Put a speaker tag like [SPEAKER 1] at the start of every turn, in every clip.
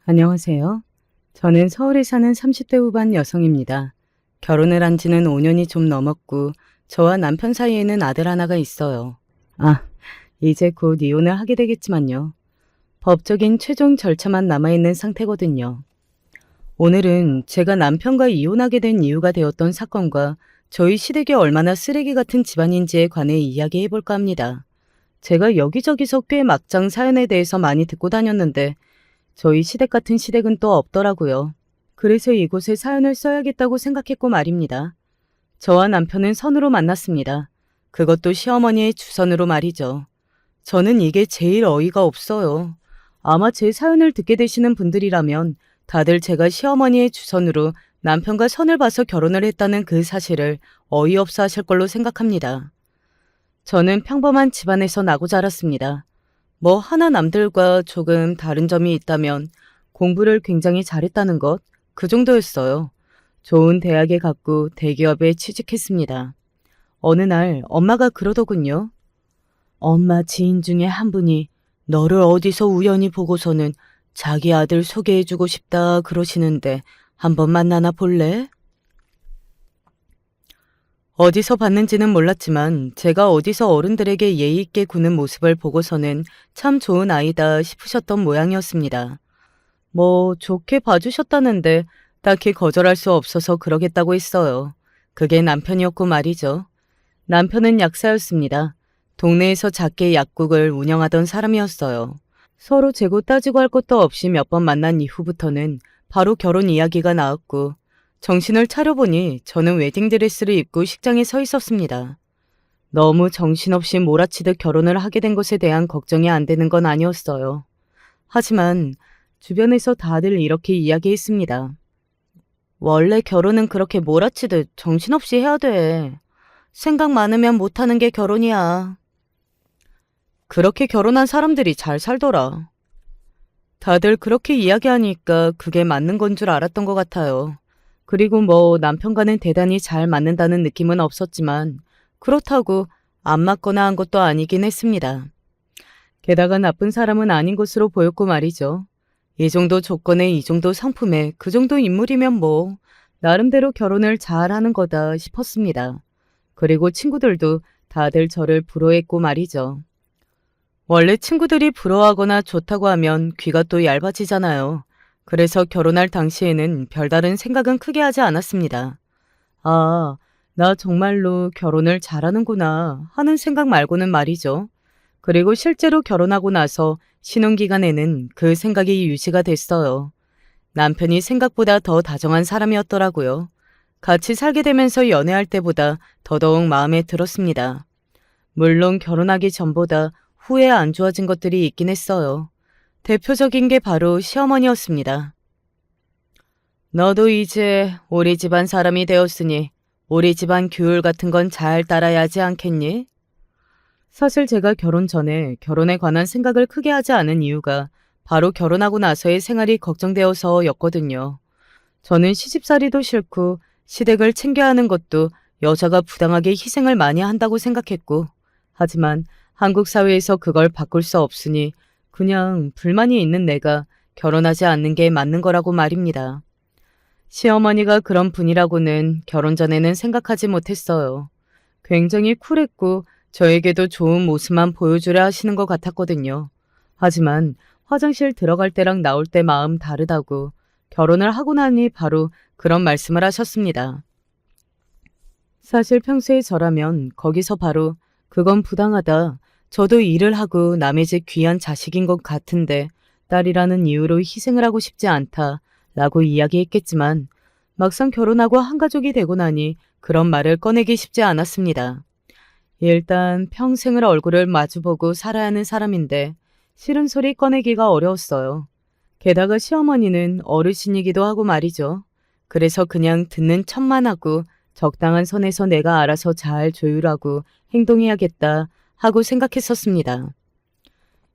[SPEAKER 1] 안녕하세요. 저는 서울에 사는 30대 후반 여성입니다. 결혼을 한 지는 5년이 좀 넘었고, 저와 남편 사이에는 아들 하나가 있어요. 이제 곧 이혼을 하게 되겠지만요. 법적인 최종 절차만 남아있는 상태거든요. 오늘은 제가 남편과 이혼하게 된 이유가 되었던 사건과 저희 시댁이 얼마나 쓰레기 같은 집안인지에 관해 이야기해 볼까 합니다. 제가 여기저기서 꽤 막장 사연에 대해서 많이 듣고 다녔는데, 저희 시댁 같은 시댁은 또 없더라고요. 그래서 이곳에 사연을 써야겠다고 생각했고 말입니다. 저와 남편은 선으로 만났습니다. 그것도 시어머니의 주선으로 말이죠. 저는 이게 제일 어이가 없어요. 아마 제 사연을 듣게 되시는 분들이라면 다들 제가 시어머니의 주선으로 남편과 선을 봐서 결혼을 했다는 그 사실을 어이없어 하실 걸로 생각합니다. 저는 평범한 집안에서 나고 자랐습니다. 뭐 하나 남들과 조금 다른 점이 있다면 공부를 굉장히 잘했다는 것, 그 정도였어요. 좋은 대학에 갔고 대기업에 취직했습니다. 어느 날 엄마가 그러더군요. 엄마 지인 중에 한 분이 너를 어디서 우연히 보고서는 자기 아들 소개해주고 싶다 그러시는데 한번 만나나 볼래? 어디서 봤는지는 몰랐지만 제가 어디서 어른들에게 예의 있게 구는 모습을 보고서는 참 좋은 아이다 싶으셨던 모양이었습니다. 뭐 좋게 봐주셨다는데 딱히 거절할 수 없어서 그러겠다고 했어요. 그게 남편이었고 말이죠. 남편은 약사였습니다. 동네에서 작게 약국을 운영하던 사람이었어요. 서로 재고 따지고 할 것도 없이 몇 번 만난 이후부터는 바로 결혼 이야기가 나왔고 정신을 차려보니 저는 웨딩드레스를 입고 식장에 서 있었습니다. 너무 정신없이 몰아치듯 결혼을 하게 된 것에 대한 걱정이 안 되는 건 아니었어요. 하지만 주변에서 다들 이렇게 이야기했습니다. 원래 결혼은 그렇게 몰아치듯 정신없이 해야 돼. 생각 많으면 못하는 게 결혼이야. 그렇게 결혼한 사람들이 잘 살더라. 다들 그렇게 이야기하니까 그게 맞는 건 줄 알았던 것 같아요. 그리고 뭐 남편과는 대단히 잘 맞는다는 느낌은 없었지만 그렇다고 안 맞거나 한 것도 아니긴 했습니다. 게다가 나쁜 사람은 아닌 것으로 보였고 말이죠. 이 정도 조건에 이 정도 상품에 그 정도 인물이면 뭐 나름대로 결혼을 잘하는 거다 싶었습니다. 그리고 친구들도 다들 저를 부러워했고 말이죠. 원래 친구들이 부러워하거나 좋다고 하면 귀가 또 얇아지잖아요. 그래서 결혼할 당시에는 별다른 생각은 크게 하지 않았습니다. 아, 나 정말로 결혼을 잘하는구나 하는 생각 말고는 말이죠. 그리고 실제로 결혼하고 나서 신혼기간에는 그 생각이 유지가 됐어요. 남편이 생각보다 더 다정한 사람이었더라고요. 같이 살게 되면서 연애할 때보다 더더욱 마음에 들었습니다. 물론 결혼하기 전보다 후에 안 좋아진 것들이 있긴 했어요. 대표적인 게 바로 시어머니였습니다. 너도 이제 우리 집안 사람이 되었으니 우리 집안 규율 같은 건 잘 따라야 하지 않겠니? 사실 제가 결혼 전에 결혼에 관한 생각을 크게 하지 않은 이유가 바로 결혼하고 나서의 생활이 걱정되어서였거든요. 저는 시집살이도 싫고 시댁을 챙겨야 하는 것도 여자가 부당하게 희생을 많이 한다고 생각했고, 하지만 한국 사회에서 그걸 바꿀 수 없으니 그냥 불만이 있는 내가 결혼하지 않는 게 맞는 거라고 말입니다. 시어머니가 그런 분이라고는 결혼 전에는 생각하지 못했어요. 굉장히 쿨했고 저에게도 좋은 모습만 보여주려 하시는 것 같았거든요. 하지만 화장실 들어갈 때랑 나올 때 마음 다르다고 결혼을 하고 나니 바로 그런 말씀을 하셨습니다. 사실 평소에 저라면 거기서 바로 그건 부당하다. 저도 일을 하고 남의 집 귀한 자식인 것 같은데 딸이라는 이유로 희생을 하고 싶지 않다 라고 이야기했겠지만 막상 결혼하고 한 가족이 되고 나니 그런 말을 꺼내기 쉽지 않았습니다. 일단 평생을 얼굴을 마주보고 살아야 하는 사람인데 싫은 소리 꺼내기가 어려웠어요. 게다가 시어머니는 어르신이기도 하고 말이죠. 그래서 그냥 듣는 척만 하고 적당한 선에서 내가 알아서 잘 조율하고 행동해야겠다 하고 생각했었습니다.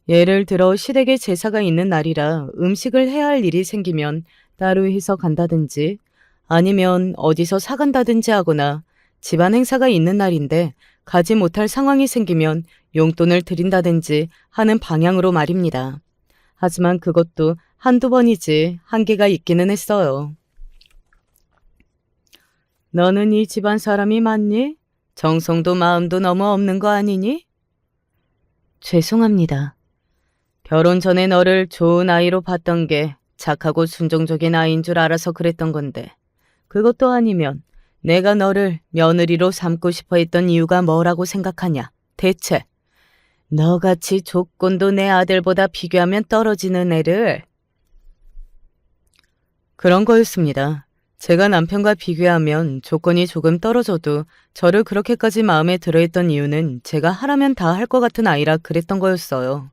[SPEAKER 1] 예를 들어 시댁에 제사가 있는 날이라 음식을 해야 할 일이 생기면 따로 해서 간다든지 아니면 어디서 사간다든지 하거나 집안 행사가 있는 날인데 가지 못할 상황이 생기면 용돈을 드린다든지 하는 방향으로 말입니다. 하지만 그것도 한두 번이지 한계가 있기는 했어요. 너는 이 집안 사람이 맞니? 정성도 마음도 너무 없는 거 아니니? 죄송합니다. 결혼 전에 너를 좋은 아이로 봤던 게 착하고 순종적인 아이인 줄 알아서 그랬던 건데 그것도 아니면 내가 너를 며느리로 삼고 싶어 했던 이유가 뭐라고 생각하냐? 대체 너같이 조건도 내 아들보다 비교하면 떨어지는 애를 그런 거였습니다. 제가 남편과 비교하면 조건이 조금 떨어져도 저를 그렇게까지 마음에 들어했던 이유는 제가 하라면 다 할 것 같은 아이라 그랬던 거였어요.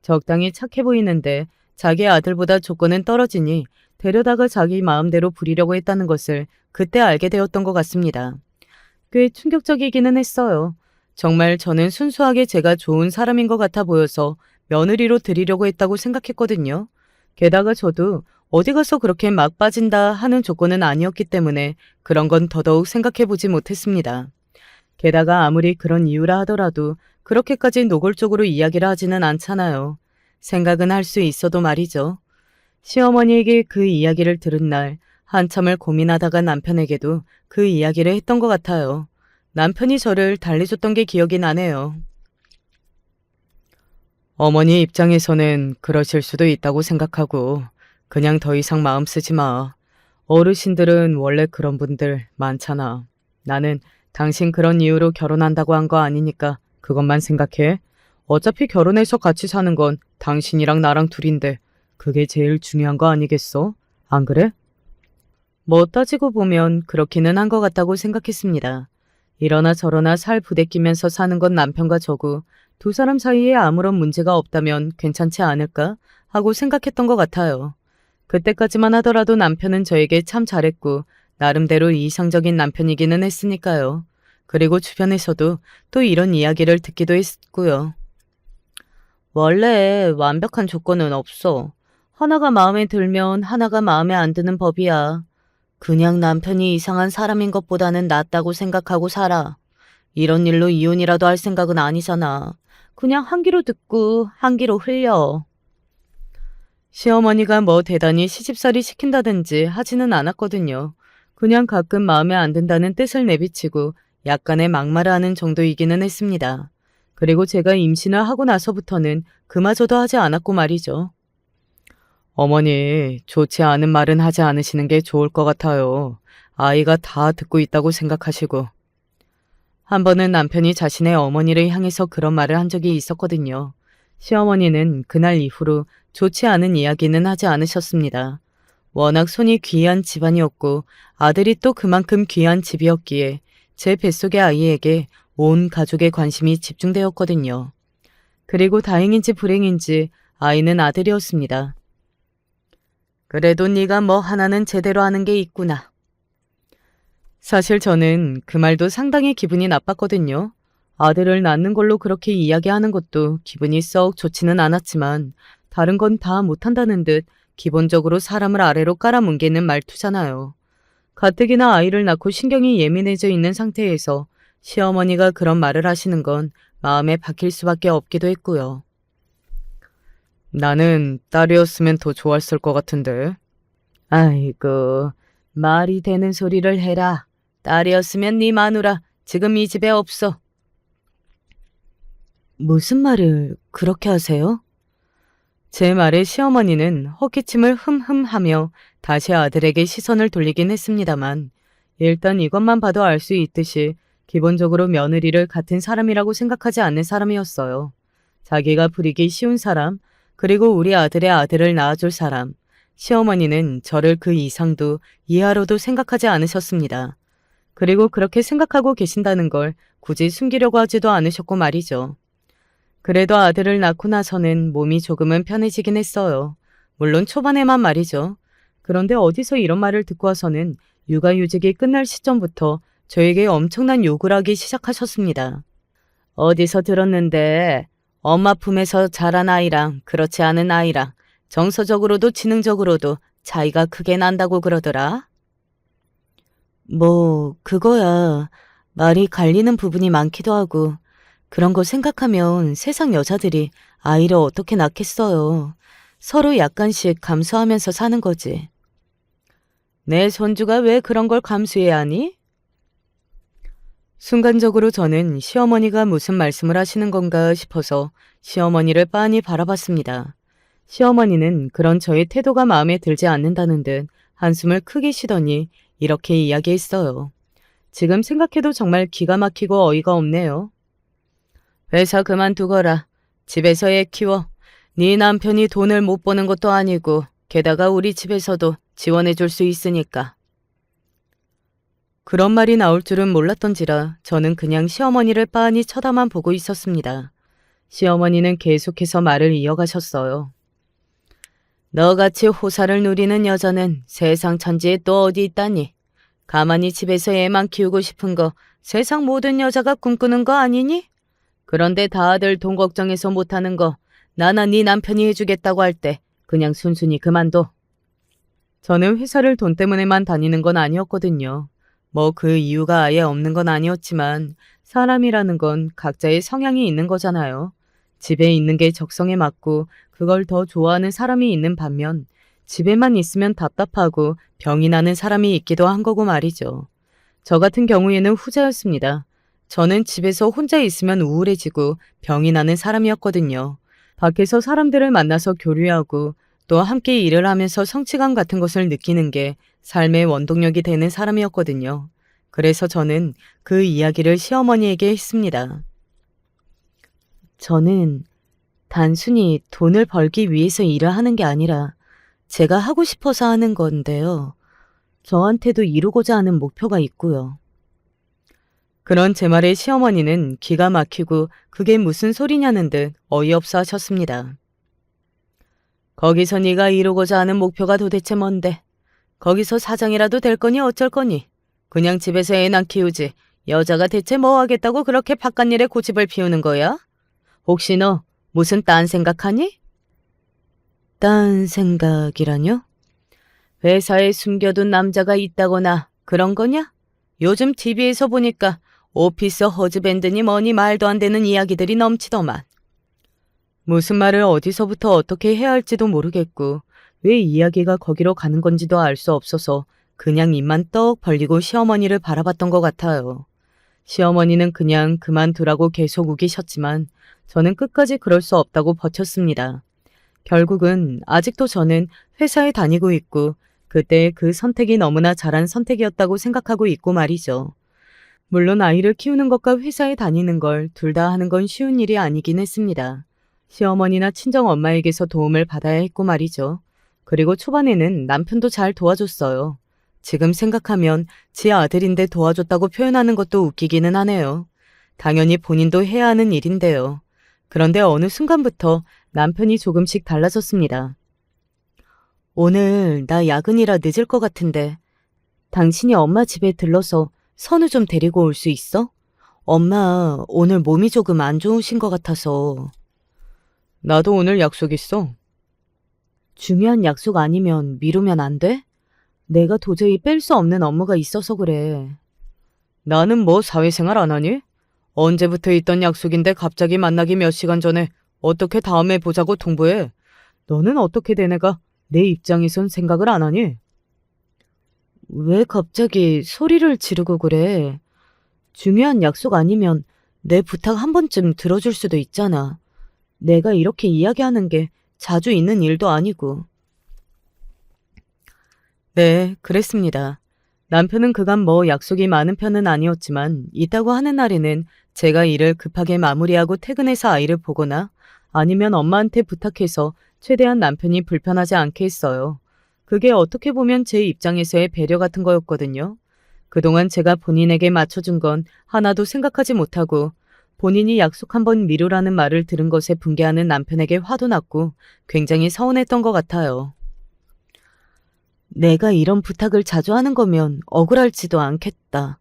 [SPEAKER 1] 적당히 착해 보이는데 자기 아들보다 조건은 떨어지니 데려다가 자기 마음대로 부리려고 했다는 것을 그때 알게 되었던 것 같습니다. 꽤 충격적이기는 했어요. 정말 저는 순수하게 제가 좋은 사람인 것 같아 보여서 며느리로 드리려고 했다고 생각했거든요. 게다가 저도 어디 가서 그렇게 막 빠진다 하는 조건은 아니었기 때문에 그런 건 더더욱 생각해보지 못했습니다. 게다가 아무리 그런 이유라 하더라도 그렇게까지 노골적으로 이야기를 하지는 않잖아요. 생각은 할 수 있어도 말이죠. 시어머니에게 그 이야기를 들은 날 한참을 고민하다가 남편에게도 그 이야기를 했던 것 같아요. 남편이 저를 달래줬던 게 기억이 나네요. 어머니 입장에서는 그러실 수도 있다고 생각하고 그냥 더 이상 마음 쓰지 마. 어르신들은 원래 그런 분들 많잖아. 나는 당신 그런 이유로 결혼한다고 한 거 아니니까 그것만 생각해. 어차피 결혼해서 같이 사는 건 당신이랑 나랑 둘인데 그게 제일 중요한 거 아니겠어? 안 그래? 뭐 따지고 보면 그렇기는 한 것 같다고 생각했습니다. 이러나 저러나 살 부대끼면서 사는 건 남편과 저고 두 사람 사이에 아무런 문제가 없다면 괜찮지 않을까 하고 생각했던 것 같아요. 그때까지만 하더라도 남편은 저에게 참 잘했고 나름대로 이상적인 남편이기는 했으니까요. 그리고 주변에서도 또 이런 이야기를 듣기도 했고요. 원래 완벽한 조건은 없어. 하나가 마음에 들면 하나가 마음에 안 드는 법이야. 그냥 남편이 이상한 사람인 것보다는 낫다고 생각하고 살아. 이런 일로 이혼이라도 할 생각은 아니잖아. 그냥 한 귀로 듣고 한 귀로 흘려. 시어머니가 뭐 대단히 시집살이 시킨다든지 하지는 않았거든요. 그냥 가끔 마음에 안 든다는 뜻을 내비치고 약간의 막말을 하는 정도이기는 했습니다. 그리고 제가 임신을 하고 나서부터는 그마저도 하지 않았고 말이죠. 어머니, 좋지 않은 말은 하지 않으시는 게 좋을 것 같아요. 아이가 다 듣고 있다고 생각하시고. 한 번은 남편이 자신의 어머니를 향해서 그런 말을 한 적이 있었거든요. 시어머니는 그날 이후로 좋지 않은 이야기는 하지 않으셨습니다. 워낙 손이 귀한 집안이었고 아들이 또 그만큼 귀한 집이었기에 제 뱃속의 아이에게 온 가족의 관심이 집중되었거든요. 그리고 다행인지 불행인지 아이는 아들이었습니다. 그래도 네가 뭐 하나는 제대로 하는 게 있구나. 사실 저는 그 말도 상당히 기분이 나빴거든요. 아들을 낳는 걸로 그렇게 이야기하는 것도 기분이 썩 좋지는 않았지만 다른 건 다 못한다는 듯 기본적으로 사람을 아래로 깔아뭉개는 말투잖아요. 가뜩이나 아이를 낳고 신경이 예민해져 있는 상태에서 시어머니가 그런 말을 하시는 건 마음에 박힐 수밖에 없기도 했고요. 나는 딸이었으면 더 좋았을 것 같은데. 아이고, 말이 되는 소리를 해라. 딸이었으면 네 마누라 지금 이 집에 없어. 무슨 말을 그렇게 하세요? 제 말에 시어머니는 헛기침을 흠흠하며 다시 아들에게 시선을 돌리긴 했습니다만 일단 이것만 봐도 알 수 있듯이 기본적으로 며느리를 같은 사람이라고 생각하지 않는 사람이었어요. 자기가 부리기 쉬운 사람, 그리고 우리 아들의 아들을 낳아줄 사람. 시어머니는 저를 그 이상도 이하로도 생각하지 않으셨습니다. 그리고 그렇게 생각하고 계신다는 걸 굳이 숨기려고 하지도 않으셨고 말이죠. 그래도 아들을 낳고 나서는 몸이 조금은 편해지긴 했어요. 물론 초반에만 말이죠. 그런데 어디서 이런 말을 듣고 와서는 육아휴직이 끝날 시점부터 저에게 엄청난 욕을 하기 시작하셨습니다. 어디서 들었는데 엄마 품에서 자란 아이랑 그렇지 않은 아이랑 정서적으로도 지능적으로도 차이가 크게 난다고 그러더라. 뭐 그거야. 말이 갈리는 부분이 많기도 하고 그런 거 생각하면 세상 여자들이 아이를 어떻게 낳겠어요. 서로 약간씩 감수하면서 사는 거지. 내 손주가 왜 그런 걸 감수해야 하니? 순간적으로 저는 시어머니가 무슨 말씀을 하시는 건가 싶어서 시어머니를 빤히 바라봤습니다. 시어머니는 그런 저의 태도가 마음에 들지 않는다는 듯 한숨을 크게 쉬더니 이렇게 이야기했어요. 지금 생각해도 정말 기가 막히고 어이가 없네요. 회사 그만두거라. 집에서 애 키워. 네 남편이 돈을 못 버는 것도 아니고 게다가 우리 집에서도 지원해 줄 수 있으니까. 그런 말이 나올 줄은 몰랐던지라 저는 그냥 시어머니를 빤히 쳐다만 보고 있었습니다. 시어머니는 계속해서 말을 이어가셨어요. 너같이 호사를 누리는 여자는 세상 천지에 또 어디 있다니. 가만히 집에서 애만 키우고 싶은 거 세상 모든 여자가 꿈꾸는 거 아니니? 그런데 다들 돈 걱정해서 못하는 거 나나 네 남편이 해주겠다고 할 때 그냥 순순히 그만둬. 저는 회사를 돈 때문에만 다니는 건 아니었거든요. 뭐 그 이유가 아예 없는 건 아니었지만 사람이라는 건 각자의 성향이 있는 거잖아요. 집에 있는 게 적성에 맞고 그걸 더 좋아하는 사람이 있는 반면 집에만 있으면 답답하고 병이 나는 사람이 있기도 한 거고 말이죠. 저 같은 경우에는 후자였습니다. 저는 집에서 혼자 있으면 우울해지고 병이 나는 사람이었거든요. 밖에서 사람들을 만나서 교류하고 또 함께 일을 하면서 성취감 같은 것을 느끼는 게 삶의 원동력이 되는 사람이었거든요. 그래서 저는 그 이야기를 시어머니에게 했습니다. 저는 단순히 돈을 벌기 위해서 일을 하는 게 아니라 제가 하고 싶어서 하는 건데요. 저한테도 이루고자 하는 목표가 있고요. 그런 제 말에 시어머니는 기가 막히고 그게 무슨 소리냐는 듯 어이없어 하셨습니다. 거기서 네가 이루고자 하는 목표가 도대체 뭔데? 거기서 사장이라도 될 거니 어쩔 거니? 그냥 집에서 애나 키우지. 여자가 대체 뭐 하겠다고 그렇게 바깥일에 고집을 피우는 거야? 혹시 너 무슨 딴 생각하니? 딴 생각이라뇨? 회사에 숨겨둔 남자가 있다거나 그런 거냐? 요즘 TV에서 보니까 오피스 허즈밴드니 뭐니 말도 안 되는 이야기들이 넘치더만. 무슨 말을 어디서부터 어떻게 해야 할지도 모르겠고 왜 이야기가 거기로 가는 건지도 알 수 없어서 그냥 입만 떡 벌리고 시어머니를 바라봤던 것 같아요. 시어머니는 그냥 그만두라고 계속 우기셨지만 저는 끝까지 그럴 수 없다고 버텼습니다. 결국은 아직도 저는 회사에 다니고 있고 그때 그 선택이 너무나 잘한 선택이었다고 생각하고 있고 말이죠. 물론 아이를 키우는 것과 회사에 다니는 걸 둘 다 하는 건 쉬운 일이 아니긴 했습니다. 시어머니나 친정 엄마에게서 도움을 받아야 했고 말이죠. 그리고 초반에는 남편도 잘 도와줬어요. 지금 생각하면 지 아들인데 도와줬다고 표현하는 것도 웃기기는 하네요. 당연히 본인도 해야 하는 일인데요. 그런데 어느 순간부터 남편이 조금씩 달라졌습니다. 오늘 나 야근이라 늦을 것 같은데 당신이 엄마 집에 들러서 선우 좀 데리고 올 수 있어? 엄마 오늘 몸이 조금 안 좋으신 것 같아서. 나도 오늘 약속 있어. 중요한 약속 아니면 미루면 안 돼? 내가 도저히 뺄 수 없는 업무가 있어서 그래. 나는 뭐 사회생활 안 하니? 언제부터 있던 약속인데 갑자기 만나기 몇 시간 전에 어떻게 다음에 보자고 통보해? 너는 어떻게 된 애가 내 입장에선 생각을 안 하니? 왜 갑자기 소리를 지르고 그래? 중요한 약속 아니면 내 부탁 한 번쯤 들어줄 수도 있잖아. 내가 이렇게 이야기하는 게 자주 있는 일도 아니고. 네, 그랬습니다. 남편은 그간 뭐 약속이 많은 편은 아니었지만 있다고 하는 날에는 제가 일을 급하게 마무리하고 퇴근해서 아이를 보거나 아니면 엄마한테 부탁해서 최대한 남편이 불편하지 않게 했어요. 그게 어떻게 보면 제 입장에서의 배려 같은 거였거든요. 그동안 제가 본인에게 맞춰준 건 하나도 생각하지 못하고 본인이 약속 한번 미루라는 말을 들은 것에 분개하는 남편에게 화도 났고 굉장히 서운했던 것 같아요. 내가 이런 부탁을 자주 하는 거면 억울할지도 않겠다.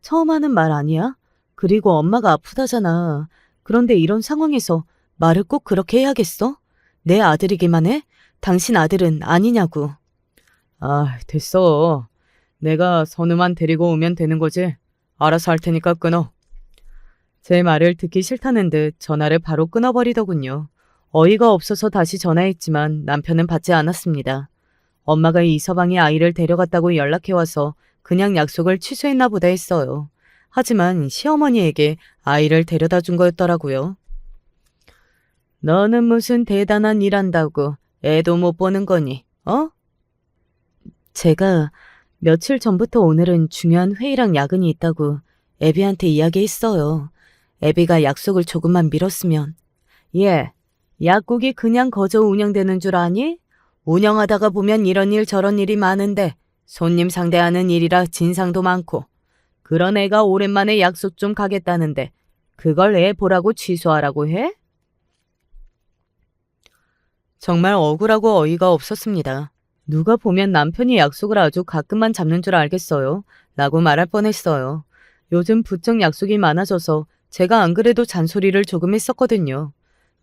[SPEAKER 1] 처음 하는 말 아니야? 그리고 엄마가 아프다잖아. 그런데 이런 상황에서 말을 꼭 그렇게 해야겠어? 내 아들이기만 해? 당신 아들은 아니냐고. 아, 됐어. 내가 선우만 데리고 오면 되는 거지. 알아서 할 테니까 끊어. 제 말을 듣기 싫다는 듯 전화를 바로 끊어버리더군요. 어이가 없어서 다시 전화했지만 남편은 받지 않았습니다. 엄마가 이서방이 아이를 데려갔다고 연락해와서 그냥 약속을 취소했나 보다 했어요. 하지만 시어머니에게 아이를 데려다 준 거였더라고요. 너는 무슨 대단한 일 한다고 애도 못 보는 거니, 어? 제가 며칠 전부터 오늘은 중요한 회의랑 야근이 있다고 애비한테 이야기했어요. 애비가 약속을 조금만 미뤘으면. 예, 약국이 그냥 거저 운영되는 줄 아니? 운영하다가 보면 이런 일 저런 일이 많은데 손님 상대하는 일이라 진상도 많고 그런 애가 오랜만에 약속 좀 가겠다는데 그걸 애 보라고 취소하라고 해? 정말 억울하고 어이가 없었습니다. 누가 보면 남편이 약속을 아주 가끔만 잡는 줄 알겠어요. 라고 말할 뻔했어요. 요즘 부쩍 약속이 많아져서 제가 안 그래도 잔소리를 조금 했었거든요.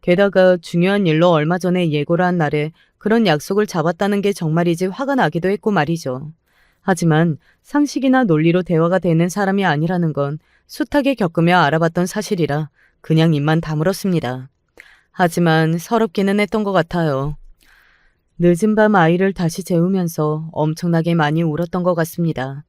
[SPEAKER 1] 게다가 중요한 일로 얼마 전에 예고를 한 날에 그런 약속을 잡았다는 게 정말이지 화가 나기도 했고 말이죠. 하지만 상식이나 논리로 대화가 되는 사람이 아니라는 건 숱하게 겪으며 알아봤던 사실이라 그냥 입만 다물었습니다. 하지만 서럽기는 했던 것 같아요. 늦은 밤 아이를 다시 재우면서 엄청나게 많이 울었던 것 같습니다.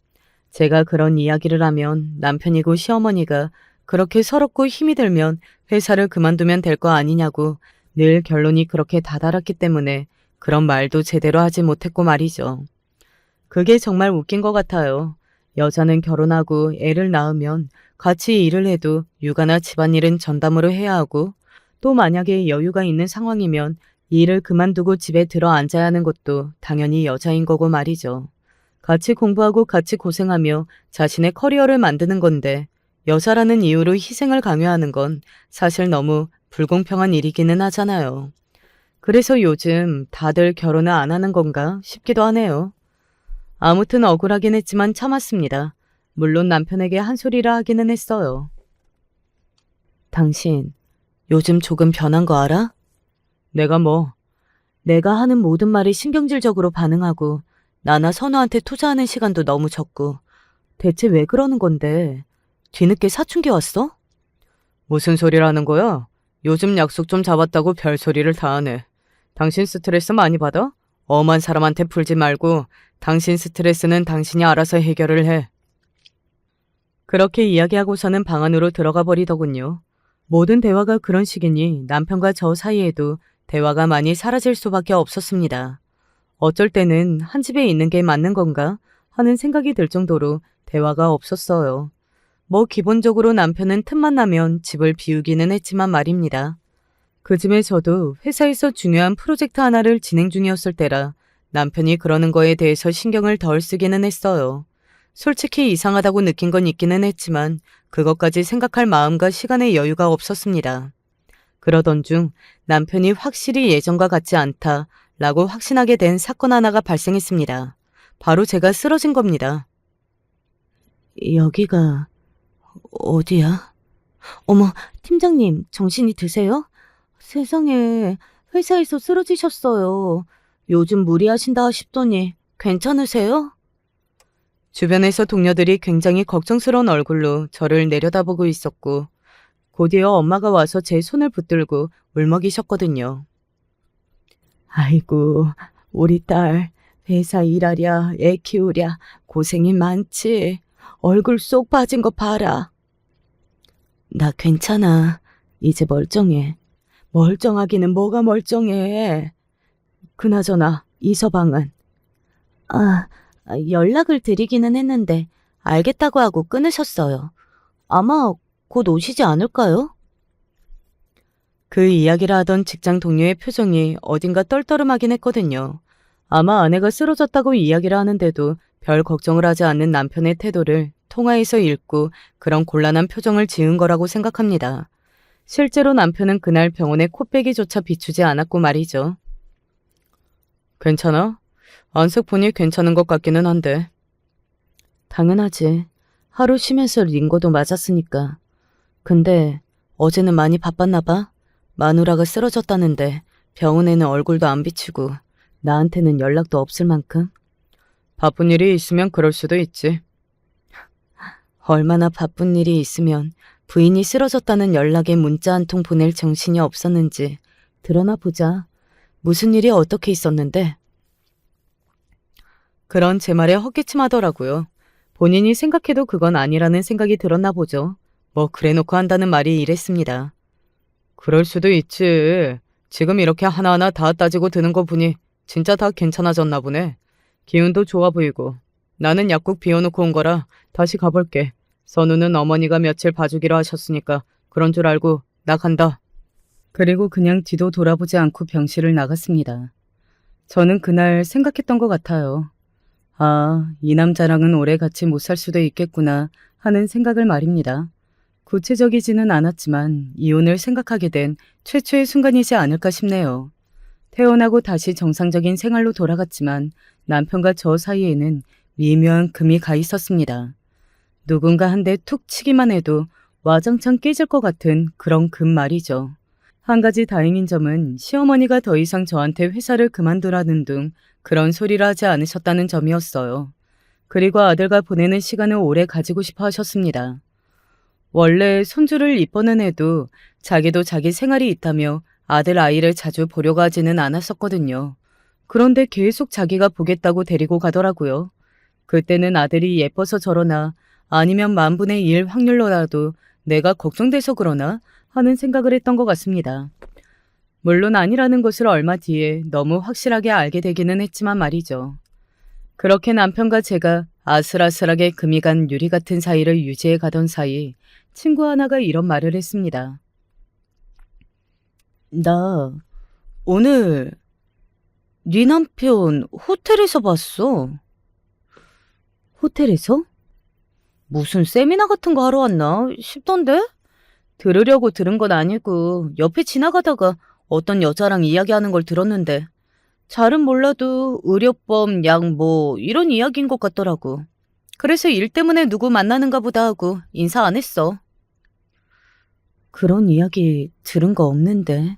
[SPEAKER 1] 제가 그런 이야기를 하면 남편이고 시어머니가 그렇게 서럽고 힘이 들면 회사를 그만두면 될 거 아니냐고 늘 결론이 그렇게 다다랐기 때문에 그런 말도 제대로 하지 못했고 말이죠. 그게 정말 웃긴 것 같아요. 여자는 결혼하고 애를 낳으면 같이 일을 해도 육아나 집안일은 전담으로 해야 하고 또 만약에 여유가 있는 상황이면 일을 그만두고 집에 들어 앉아야 하는 것도 당연히 여자인 거고 말이죠. 같이 공부하고 같이 고생하며 자신의 커리어를 만드는 건데 여자라는 이유로 희생을 강요하는 건 사실 너무 불공평한 일이기는 하잖아요. 그래서 요즘 다들 결혼을 안 하는 건가 싶기도 하네요. 아무튼 억울하긴 했지만 참았습니다. 물론 남편에게 한 소리를 하기는 했어요. 당신 요즘 조금 변한 거 알아? 내가 뭐? 내가 하는 모든 말이 신경질적으로 반응하고 나나 선우한테 투자하는 시간도 너무 적고 대체 왜 그러는 건데? 뒤늦게 사춘기 왔어? 무슨 소리를 하는 거야? 요즘 약속 좀 잡았다고 별소리를 다 하네. 당신 스트레스 많이 받아? 엄한 사람한테 풀지 말고 당신 스트레스는 당신이 알아서 해결을 해. 그렇게 이야기하고서는 방 안으로 들어가 버리더군요. 모든 대화가 그런 식이니 남편과 저 사이에도 대화가 많이 사라질 수밖에 없었습니다. 어쩔 때는 한 집에 있는 게 맞는 건가 하는 생각이 들 정도로 대화가 없었어요. 뭐 기본적으로 남편은 틈만 나면 집을 비우기는 했지만 말입니다. 그쯤에 저도 회사에서 중요한 프로젝트 하나를 진행 중이었을 때라 남편이 그러는 거에 대해서 신경을 덜 쓰기는 했어요. 솔직히 이상하다고 느낀 건 있기는 했지만 그것까지 생각할 마음과 시간의 여유가 없었습니다. 그러던 중 남편이 확실히 예전과 같지 않다라고 확신하게 된 사건 하나가 발생했습니다. 바로 제가 쓰러진 겁니다. 여기가 어디야? 어머, 팀장님, 정신이 드세요? 세상에, 회사에서 쓰러지셨어요. 요즘 무리하신다 싶더니 괜찮으세요? 주변에서 동료들이 굉장히 걱정스러운 얼굴로 저를 내려다보고 있었고 곧이어 엄마가 와서 제 손을 붙들고 울먹이셨거든요. 아이고, 우리 딸 회사 일하랴 애 키우랴 고생이 많지. 얼굴 쏙 빠진 거 봐라. 나 괜찮아. 이제 멀쩡해. 멀쩡하기는 뭐가 멀쩡해. 그나저나 이서방은? 연락을 드리기는 했는데 알겠다고 하고 끊으셨어요. 아마 곧 오시지 않을까요? 그 이야기를 하던 직장 동료의 표정이 어딘가 떨떠름하긴 했거든요. 아마 아내가 쓰러졌다고 이야기를 하는데도 별 걱정을 하지 않는 남편의 태도를 통화에서 읽고 그런 곤란한 표정을 지은 거라고 생각합니다. 실제로 남편은 그날 병원에 코빼기조차 비추지 않았고 말이죠. 괜찮아? 안색 보니 괜찮은 것 같기는 한데. 당연하지. 하루 쉬면서 링거도 맞았으니까. 근데 어제는 많이 바빴나 봐. 마누라가 쓰러졌다는데 병원에는 얼굴도 안 비치고 나한테는 연락도 없을 만큼. 바쁜 일이 있으면 그럴 수도 있지. 얼마나 바쁜 일이 있으면 부인이 쓰러졌다는 연락에 문자 한 통 보낼 정신이 없었는지 드러나 보자. 무슨 일이 어떻게 있었는데? 그런 제 말에 헛기침하더라고요. 본인이 생각해도 그건 아니라는 생각이 들었나 보죠. 뭐 그래놓고 한다는 말이 이랬습니다. 그럴 수도 있지. 지금 이렇게 하나하나 다 따지고 드는 거 보니 진짜 다 괜찮아졌나 보네. 기운도 좋아 보이고. 나는 약국 비워놓고 온 거라 다시 가볼게. 선우는 어머니가 며칠 봐주기로 하셨으니까 그런 줄 알고 나 간다. 그리고 그냥 뒤도 돌아보지 않고 병실을 나갔습니다. 저는 그날 생각했던 것 같아요. 아, 이 남자랑은 오래 같이 못 살 수도 있겠구나 하는 생각을 말입니다. 구체적이지는 않았지만 이혼을 생각하게 된 최초의 순간이지 않을까 싶네요. 태어나고 다시 정상적인 생활로 돌아갔지만 남편과 저 사이에는 미묘한 금이 가 있었습니다. 누군가 한 대 툭 치기만 해도 와장창 깨질 것 같은 그런 금 말이죠. 한 가지 다행인 점은 시어머니가 더 이상 저한테 회사를 그만두라는 등 그런 소리를 하지 않으셨다는 점이었어요. 그리고 아들과 보내는 시간을 오래 가지고 싶어 하셨습니다. 원래 손주를 이뻐는 해도 자기도 자기 생활이 있다며 아들 아이를 자주 보려고 하지는 않았었거든요. 그런데 계속 자기가 보겠다고 데리고 가더라고요. 그때는 아들이 예뻐서 저러나 아니면 10,000분의 1 확률로라도 내가 걱정돼서 그러나 하는 생각을 했던 것 같습니다. 물론 아니라는 것을 얼마 뒤에 너무 확실하게 알게 되기는 했지만 말이죠. 그렇게 남편과 제가 아슬아슬하게 금이 간 유리 같은 사이를 유지해 가던 사이 친구 하나가 이런 말을 했습니다. 나 오늘 네 남편 호텔에서 봤어. 호텔에서? 무슨 세미나 같은 거 하러 왔나 싶던데? 들으려고 들은 건 아니고 옆에 지나가다가 어떤 여자랑 이야기하는 걸 들었는데 잘은 몰라도 의료법, 약 뭐 이런 이야기인 것 같더라고. 그래서 일 때문에 누구 만나는가 보다 하고 인사 안 했어. 그런 이야기 들은 거 없는데.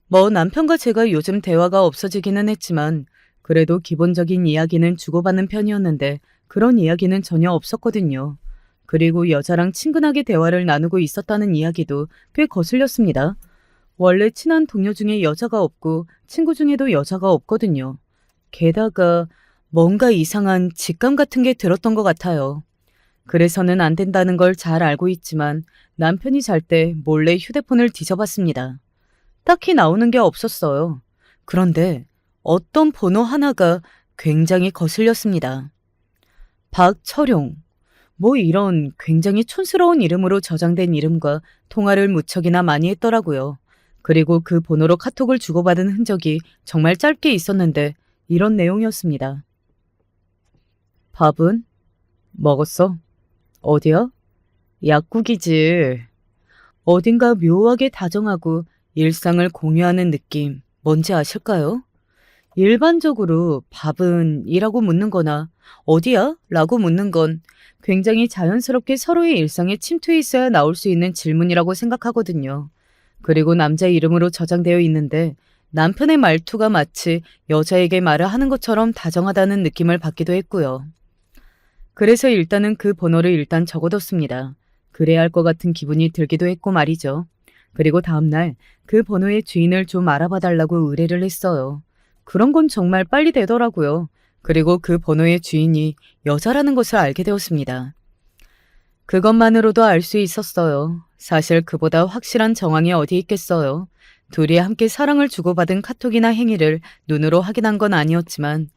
[SPEAKER 1] 뭐 남편과 제가 요즘 대화가 없어지기는 했지만 그래도 기본적인 이야기는 주고받는 편이었는데 그런 이야기는 전혀 없었거든요. 그리고 여자랑 친근하게 대화를 나누고 있었다는 이야기도 꽤 거슬렸습니다. 원래 친한 동료 중에 여자가 없고 친구 중에도 여자가 없거든요. 게다가 뭔가 이상한 직감 같은 게 들었던 것 같아요. 그래서는 안 된다는 걸 잘 알고 있지만 남편이 잘 때 몰래 휴대폰을 뒤져봤습니다. 딱히 나오는 게 없었어요. 그런데 어떤 번호 하나가 굉장히 거슬렸습니다. 박철용. 뭐 이런 굉장히 촌스러운 이름으로 저장된 이름과 통화를 무척이나 많이 했더라고요. 그리고 그 번호로 카톡을 주고받은 흔적이 정말 짧게 있었는데 이런 내용이었습니다. 밥은? 먹었어? 어디야? 약국이지. 어딘가 묘하게 다정하고 일상을 공유하는 느낌 뭔지 아실까요? 일반적으로 밥은? 이라고 묻는 거나 어디야? 라고 묻는 건 굉장히 자연스럽게 서로의 일상에 침투해 있어야 나올 수 있는 질문이라고 생각하거든요. 그리고 남자 이름으로 저장되어 있는데 남편의 말투가 마치 여자에게 말을 하는 것처럼 다정하다는 느낌을 받기도 했고요. 그래서 일단은 그 번호를 일단 적어뒀습니다. 그래야 할 것 같은 기분이 들기도 했고 말이죠. 그리고 다음날 그 번호의 주인을 좀 알아봐 달라고 의뢰를 했어요. 그런 건 정말 빨리 되더라고요. 그리고 그 번호의 주인이 여자라는 것을 알게 되었습니다. 그것만으로도 알 수 있었어요. 사실 그보다 확실한 정황이 어디 있겠어요. 둘이 함께 사랑을 주고받은 카톡이나 행위를 눈으로 확인한 건 아니었지만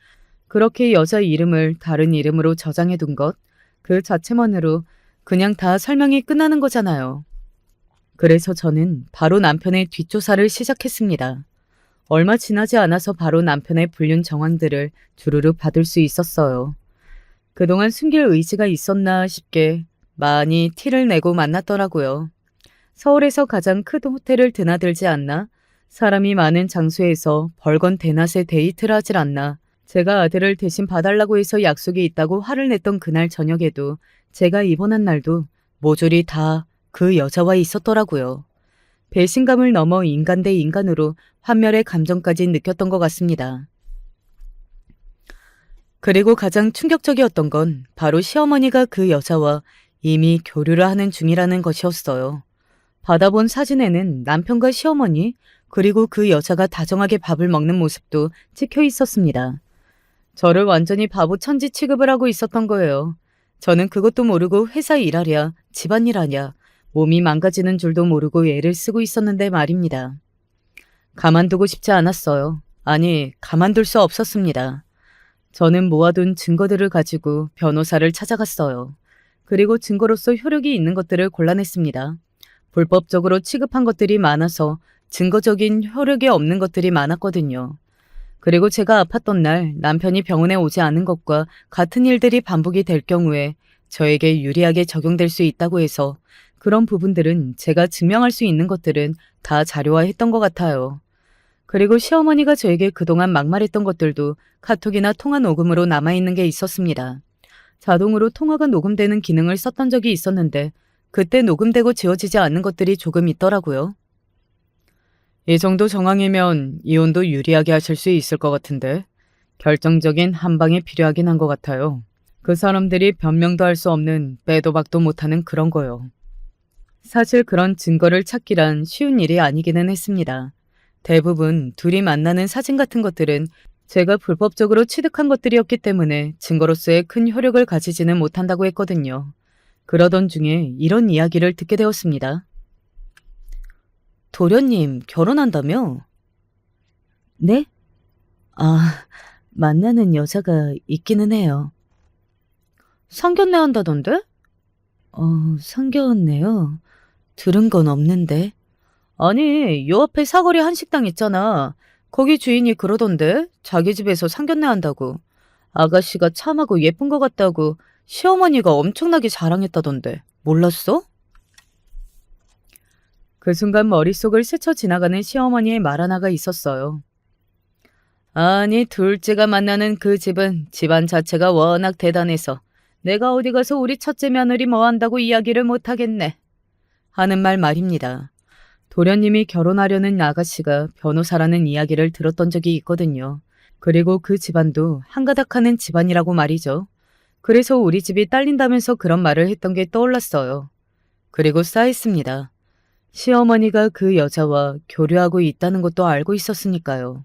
[SPEAKER 1] 그렇게 여자 이름을 다른 이름으로 저장해둔 것, 그 자체만으로 그냥 다 설명이 끝나는 거잖아요. 그래서 저는 바로 남편의 뒷조사를 시작했습니다. 얼마 지나지 않아서 바로 남편의 불륜 정황들을 주르륵 받을 수 있었어요. 그동안 숨길 의지가 있었나 싶게 많이 티를 내고 만났더라고요. 서울에서 가장 큰 호텔을 드나들지 않나? 사람이 많은 장소에서 벌건 대낮에 데이트를 하질 않나? 제가 아들을 대신 봐달라고 해서 약속이 있다고 화를 냈던 그날 저녁에도 제가 입원한 날도 모조리 다 그 여자와 있었더라고요. 배신감을 넘어 인간 대 인간으로 환멸의 감정까지 느꼈던 것 같습니다. 그리고 가장 충격적이었던 건 바로 시어머니가 그 여자와 이미 교류를 하는 중이라는 것이었어요. 받아본 사진에는 남편과 시어머니 그리고 그 여자가 다정하게 밥을 먹는 모습도 찍혀 있었습니다. 저를 완전히 바보 천지 취급을 하고 있었던 거예요. 저는 그것도 모르고 회사 일하랴, 집안일 하랴, 몸이 망가지는 줄도 모르고 애를 쓰고 있었는데 말입니다. 가만두고 싶지 않았어요. 아니, 가만둘 수 없었습니다. 저는 모아둔 증거들을 가지고 변호사를 찾아갔어요. 그리고 증거로서 효력이 있는 것들을 골라냈습니다. 불법적으로 취급한 것들이 많아서 증거적인 효력이 없는 것들이 많았거든요. 그리고 제가 아팠던 날 남편이 병원에 오지 않은 것과 같은 일들이 반복이 될 경우에 저에게 유리하게 적용될 수 있다고 해서 그런 부분들은 제가 증명할 수 있는 것들은 다 자료화했던 것 같아요. 그리고 시어머니가 저에게 그동안 막말했던 것들도 카톡이나 통화 녹음으로 남아있는 게 있었습니다. 자동으로 통화가 녹음되는 기능을 썼던 적이 있었는데 그때 녹음되고 지워지지 않는 것들이 조금 있더라고요. 이 정도 정황이면 이혼도 유리하게 하실 수 있을 것 같은데 결정적인 한 방이 필요하긴 한 것 같아요. 그 사람들이 변명도 할 수 없는 빼도 박도 못하는 그런 거요. 사실 그런 증거를 찾기란 쉬운 일이 아니기는 했습니다. 대부분 둘이 만나는 사진 같은 것들은 제가 불법적으로 취득한 것들이었기 때문에 증거로서의 큰 효력을 가지지는 못한다고 했거든요. 그러던 중에 이런 이야기를 듣게 되었습니다. 도련님 결혼한다며? 네? 아, 만나는 여자가 있기는 해요. 상견례 한다던데? 상견례요? 들은 건 없는데. 아니, 요 앞에 사거리 한식당 있잖아. 거기 주인이 그러던데 자기 집에서 상견례 한다고. 아가씨가 참하고 예쁜 것 같다고 시어머니가 엄청나게 자랑했다던데. 몰랐어? 그 순간 머릿속을 스쳐 지나가는 시어머니의 말 하나가 있었어요. 아니, 둘째가 만나는 그 집은 집안 자체가 워낙 대단해서 내가 어디 가서 우리 첫째 며느리 뭐 한다고 이야기를 못하겠네. 하는 말입니다. 도련님이 결혼하려는 아가씨가 변호사라는 이야기를 들었던 적이 있거든요. 그리고 그 집안도 한가닥하는 집안이라고 말이죠. 그래서 우리 집이 딸린다면서 그런 말을 했던 게 떠올랐어요. 그리고 쌓였습니다. 시어머니가 그 여자와 교류하고 있다는 것도 알고 있었으니까요.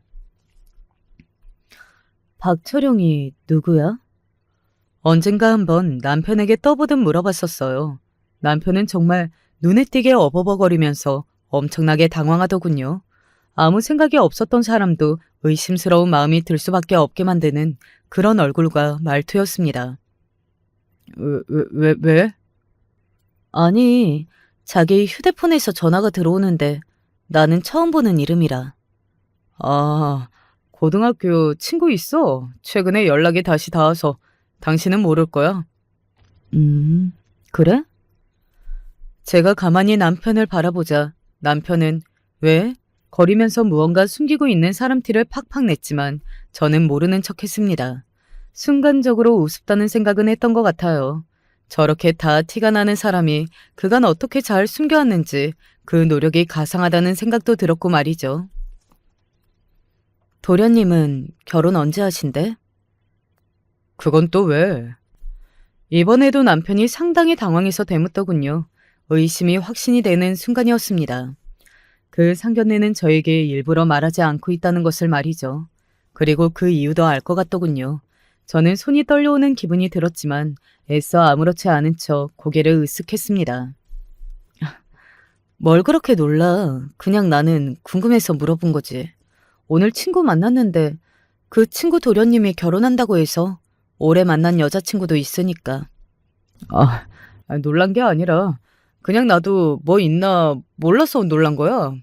[SPEAKER 1] 박철용이 누구야? 언젠가 한번 남편에게 떠보듯 물어봤었어요. 남편은 정말 눈에 띄게 어버버거리면서 엄청나게 당황하더군요. 아무 생각이 없었던 사람도 의심스러운 마음이 들 수밖에 없게 만드는 그런 얼굴과 말투였습니다. 왜? 아니, 자기 휴대폰에서 전화가 들어오는데 나는 처음 보는 이름이라. 아, 고등학교 친구 있어. 최근에 연락이 다시 닿아서 당신은 모를 거야. 그래? 제가 가만히 남편을 바라보자 남편은 왜? 거리면서 무언가 숨기고 있는 사람 티를 팍팍 냈지만 저는 모르는 척했습니다. 순간적으로 우습다는 생각은 했던 것 같아요. 저렇게 다 티가 나는 사람이 그간 어떻게 잘 숨겨왔는지 그 노력이 가상하다는 생각도 들었고 말이죠. 도련님은 결혼 언제 하신대? 그건 또 왜? 이번에도 남편이 상당히 당황해서 되묻더군요. 의심이 확신이 되는 순간이었습니다. 그 상견례는 저에게 일부러 말하지 않고 있다는 것을 말이죠. 그리고 그 이유도 알 것 같더군요. 저는 손이 떨려오는 기분이 들었지만 애써 아무렇지 않은 척 고개를 으쓱했습니다. 뭘 그렇게 놀라? 그냥 나는 궁금해서 물어본 거지. 오늘 친구 만났는데 그 친구 도련님이 결혼한다고 해서 오래 만난 여자친구도 있으니까. 놀란 게 아니라 그냥 나도 뭐 있나 몰라서 놀란 거야.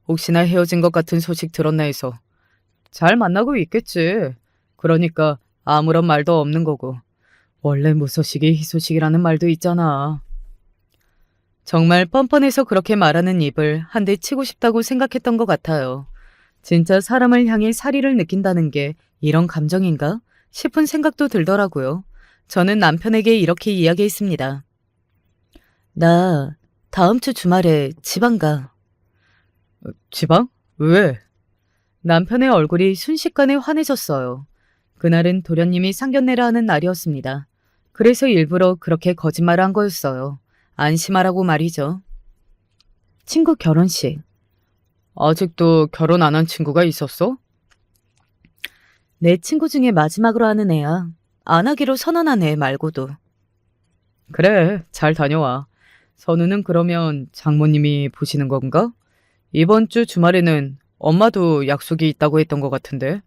[SPEAKER 1] 혹시나 헤어진 것 같은 소식 들었나 해서. 잘 만나고 있겠지. 그러니까 아무런 말도 없는 거고. 원래 무소식이 희소식이라는 말도 있잖아. 정말 뻔뻔해서 그렇게 말하는 입을 한 대 치고 싶다고 생각했던 것 같아요. 진짜 사람을 향해 사리를 느낀다는 게 이런 감정인가 싶은 생각도 들더라고요. 저는 남편에게 이렇게 이야기했습니다. 나 다음 주 주말에 지방 가. 지방? 왜? 남편의 얼굴이 순식간에 환해졌어요. 그날은 도련님이 상견례를 하는 날이었습니다. 그래서 일부러 그렇게 거짓말을 한 거였어요. 안심하라고 말이죠. 친구 결혼식. 아직도 결혼 안 한 친구가 있었어? 내 친구 중에 마지막으로 하는 애야. 안 하기로 선언한 애 말고도. 그래, 잘 다녀와. 선우는 그러면 장모님이 보시는 건가? 이번 주 주말에는 엄마도 약속이 있다고 했던 것 같은데.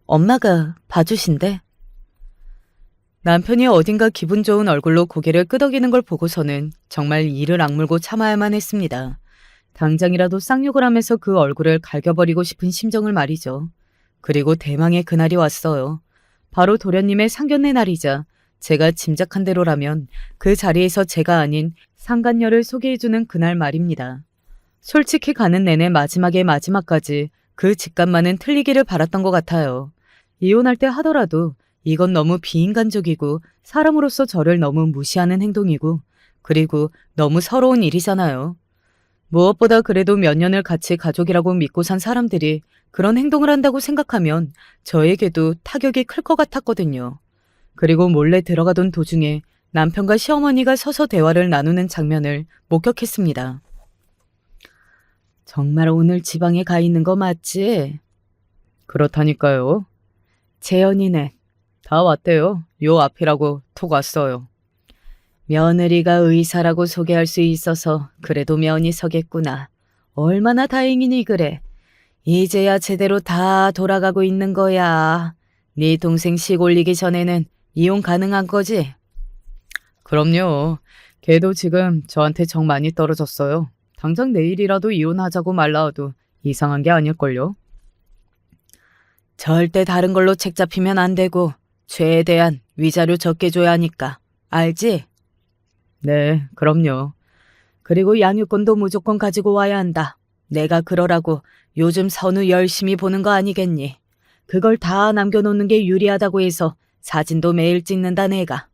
[SPEAKER 1] 엄마가 봐주신대. 남편이 어딘가 기분 좋은 얼굴로 고개를 끄덕이는 걸 보고서는 정말 이를 악물고 참아야만 했습니다. 당장이라도 쌍욕을 하면서 그 얼굴을 갈겨버리고 싶은 심정을 말이죠. 그리고 대망의 그날이 왔어요. 바로 도련님의 상견례 날이자 제가 짐작한 대로라면 그 자리에서 제가 아닌 상간녀를 소개해주는 그날 말입니다. 솔직히 가는 내내 마지막의 마지막까지 그 직감만은 틀리기를 바랐던 것 같아요. 이혼할 때 하더라도 이건 너무 비인간적이고 사람으로서 저를 너무 무시하는 행동이고 그리고 너무 서러운 일이잖아요. 무엇보다 그래도 몇 년을 같이 가족이라고 믿고 산 사람들이 그런 행동을 한다고 생각하면 저에게도 타격이 클 것 같았거든요. 그리고 몰래 들어가던 도중에 남편과 시어머니가 서서 대화를 나누는 장면을 목격했습니다. 정말 오늘 지방에 가 있는 거 맞지? 그렇다니까요. 재현이네. 다 왔대요. 요 앞이라고 톡 왔어요. 며느리가 의사라고 소개할 수 있어서 그래도 면이 서겠구나. 얼마나 다행이니 그래. 이제야 제대로 다 돌아가고 있는 거야. 네 동생 식 올리기 전에는 이혼 가능한 거지? 그럼요. 걔도 지금 저한테 정 많이 떨어졌어요. 당장 내일이라도 이혼하자고 말라와도 이상한 게 아닐걸요? 절대 다른 걸로 책 잡히면 안 되고 최대한 위자료 적게 줘야 하니까. 알지? 네, 그럼요. 그리고 양육권도 무조건 가지고 와야 한다. 내가 그러라고 요즘 선우 열심히 보는 거 아니겠니? 그걸 다 남겨놓는 게 유리하다고 해서 사진도 매일 찍는다 내가.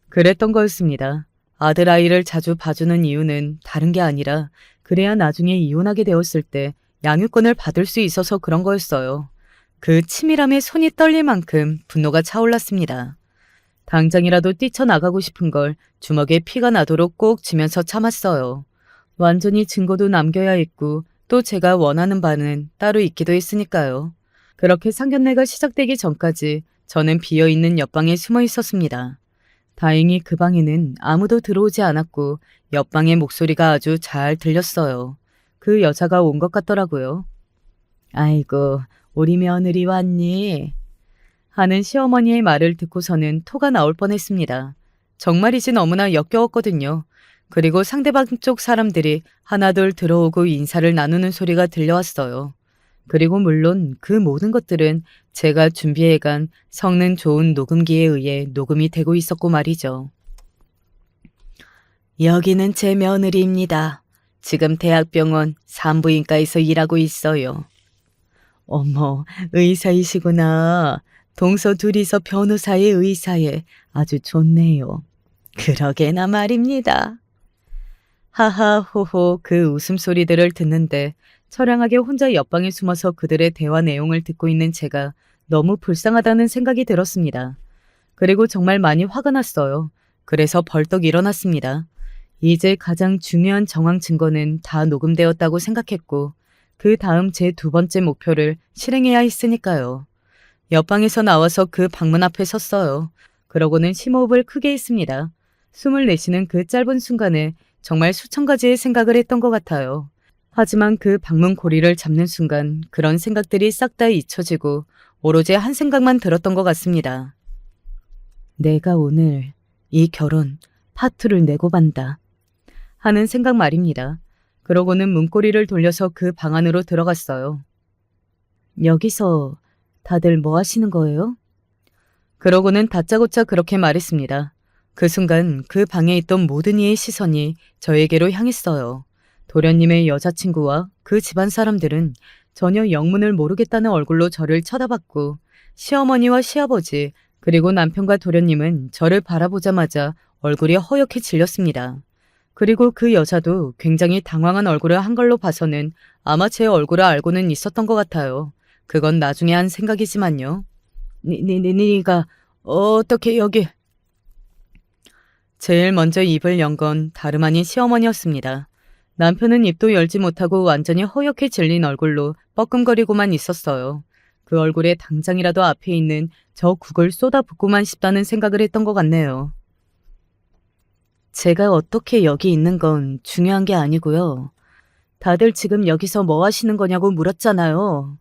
[SPEAKER 1] 그랬던 거였습니다. 아들아이를 자주 봐주는 이유는 다른 게 아니라 그래야 나중에 이혼하게 되었을 때 양육권을 받을 수 있어서 그런 거였어요. 그 치밀함에 손이 떨릴 만큼 분노가 차올랐습니다. 당장이라도 뛰쳐나가고 싶은 걸 주먹에 피가 나도록 꼭 쥐면서 참았어요. 완전히 증거도 남겨야 했고 또 제가 원하는 바는 따로 있기도 했으니까요. 그렇게 상견례가 시작되기 전까지 저는 비어있는 옆방에 숨어 있었습니다. 다행히 그 방에는 아무도 들어오지 않았고 옆방의 목소리가 아주 잘 들렸어요. 그 여자가 온 것 같더라고요. 아이고, 우리 며느리 왔니? 하는 시어머니의 말을 듣고서는 토가 나올 뻔했습니다. 정말이지 너무나 역겨웠거든요. 그리고 상대방 쪽 사람들이 하나둘 들어오고 인사를 나누는 소리가 들려왔어요. 그리고 물론 그 모든 것들은 제가 준비해간 성능 좋은 녹음기에 의해 녹음이 되고 있었고 말이죠. 여기는 제 며느리입니다. 지금 대학병원 산부인과에서 일하고 있어요. 어머, 의사이시구나. 동서 둘이서 변호사의 의사에 아주 좋네요. 그러게나 말입니다. 하하호호 그 웃음소리들을 듣는데 처량하게 혼자 옆방에 숨어서 그들의 대화 내용을 듣고 있는 제가 너무 불쌍하다는 생각이 들었습니다. 그리고 정말 많이 화가 났어요. 그래서 벌떡 일어났습니다. 이제 가장 중요한 정황 증거는 다 녹음되었다고 생각했고 그 다음 제 두 번째 목표를 실행해야 했으니까요. 옆방에서 나와서 그 방문 앞에 섰어요. 그러고는 심호흡을 크게 했습니다. 숨을 내쉬는 그 짧은 순간에 정말 수천 가지의 생각을 했던 것 같아요. 하지만 그 방문 고리를 잡는 순간 그런 생각들이 싹 다 잊혀지고 오로지 한 생각만 들었던 것 같습니다. 내가 오늘 이 결혼 파투를 내고 만다 하는 생각 말입니다. 그러고는 문고리를 돌려서 그 방 안으로 들어갔어요. 여기서 다들 뭐 하시는 거예요? 그러고는 다짜고짜 그렇게 말했습니다. 그 순간 그 방에 있던 모든 이의 시선이 저에게로 향했어요. 도련님의 여자친구와 그 집안 사람들은 전혀 영문을 모르겠다는 얼굴로 저를 쳐다봤고 시어머니와 시아버지 그리고 남편과 도련님은 저를 바라보자마자 얼굴이 허옇게 질렸습니다. 그리고 그 여자도 굉장히 당황한 얼굴을 한 걸로 봐서는 아마 제 얼굴을 알고는 있었던 것 같아요. 그건 나중에 한 생각이지만요. 네가 어떻게 여기... 제일 먼저 입을 연 건 다름 아닌 시어머니였습니다. 남편은 입도 열지 못하고 완전히 허옇게 질린 얼굴로 뻐끔거리고만 있었어요. 그 얼굴에 당장이라도 앞에 있는 저 국을 쏟아붓고만 싶다는 생각을 했던 것 같네요. 제가 어떻게 여기 있는 건 중요한 게 아니고요. 다들 지금 여기서 뭐 하시는 거냐고 물었잖아요.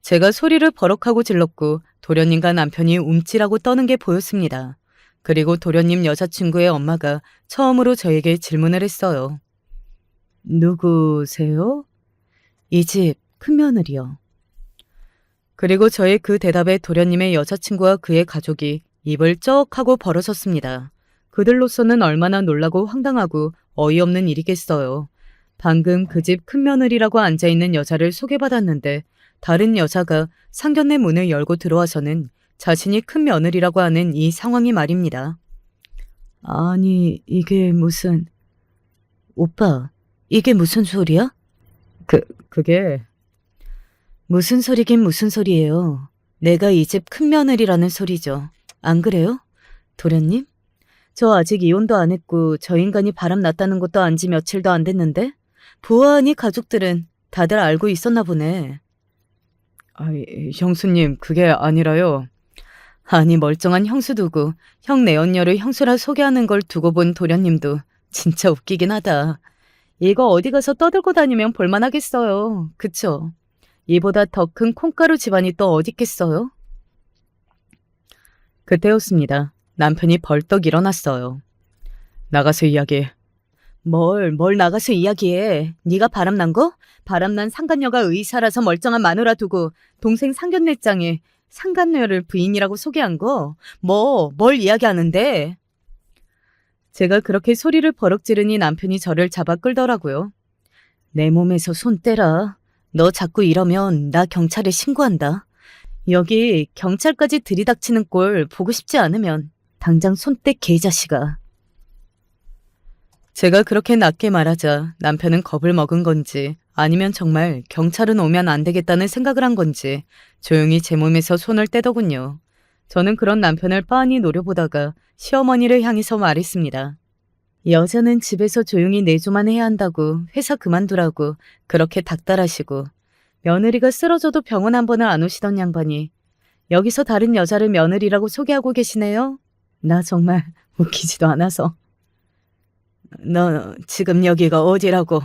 [SPEAKER 1] 제가 소리를 버럭하고 질렀고 도련님과 남편이 움찔하고 떠는 게 보였습니다. 그리고 도련님 여자친구의 엄마가 처음으로 저에게 질문을 했어요. 누구세요? 이 집 큰며느리요. 그리고 저의 그 대답에 도련님의 여자친구와 그의 가족이 입을 쩍 하고 벌어섰습니다. 그들로서는 얼마나 놀라고 황당하고 어이없는 일이겠어요. 방금 그 집 큰며느리라고 앉아있는 여자를 소개받았는데 다른 여자가 상견례 문을 열고 들어와서는 자신이 큰며느리라고 하는 이 상황이 말입니다. 아니, 이게 무슨... 오빠, 이게 무슨 소리야? 그게... 무슨 소리긴 무슨 소리예요. 내가 이 집 큰며느리라는 소리죠. 안 그래요? 도련님? 저 아직 이혼도 안 했고 저 인간이 바람 났다는 것도 안지 며칠도 안 됐는데 보아하니 가족들은 다들 알고 있었나 보네. 형수님, 그게 아니라요. 아니, 멀쩡한 형수 두고 형 내연녀를 형수라 소개하는 걸 두고 본 도련님도 진짜 웃기긴 하다. 이거 어디 가서 떠들고 다니면 볼만하겠어요. 그쵸? 이보다 더 큰 콩가루 집안이 또 어딨겠어요? 그때였습니다. 남편이 벌떡 일어났어요. 나가서 이야기해. 뭘 나가서 이야기해. 네가 바람난 거? 바람난 상간녀가 의사라서 멀쩡한 마누라 두고 동생 상견례장에 상간녀를 부인이라고 소개한 거? 뭘 이야기하는데? 제가 그렇게 소리를 버럭 지르니 남편이 저를 잡아 끌더라고요. 내 몸에서 손 떼라. 너 자꾸 이러면 나 경찰에 신고한다. 여기 경찰까지 들이닥치는 꼴 보고 싶지 않으면 당장 손 떼 개자식아. 제가 그렇게 낮게 말하자 남편은 겁을 먹은 건지 아니면 정말 경찰은 오면 안 되겠다는 생각을 한 건지 조용히 제 몸에서 손을 떼더군요. 저는 그런 남편을 빤히 노려보다가 시어머니를 향해서 말했습니다. 여자는 집에서 조용히 내조만 해야 한다고 회사 그만두라고 그렇게 닥달하시고 며느리가 쓰러져도 병원 한 번을 안 오시던 양반이 여기서 다른 여자를 며느리라고 소개하고 계시네요. 나 정말 웃기지도 않아서. 너 지금 여기가 어디라고?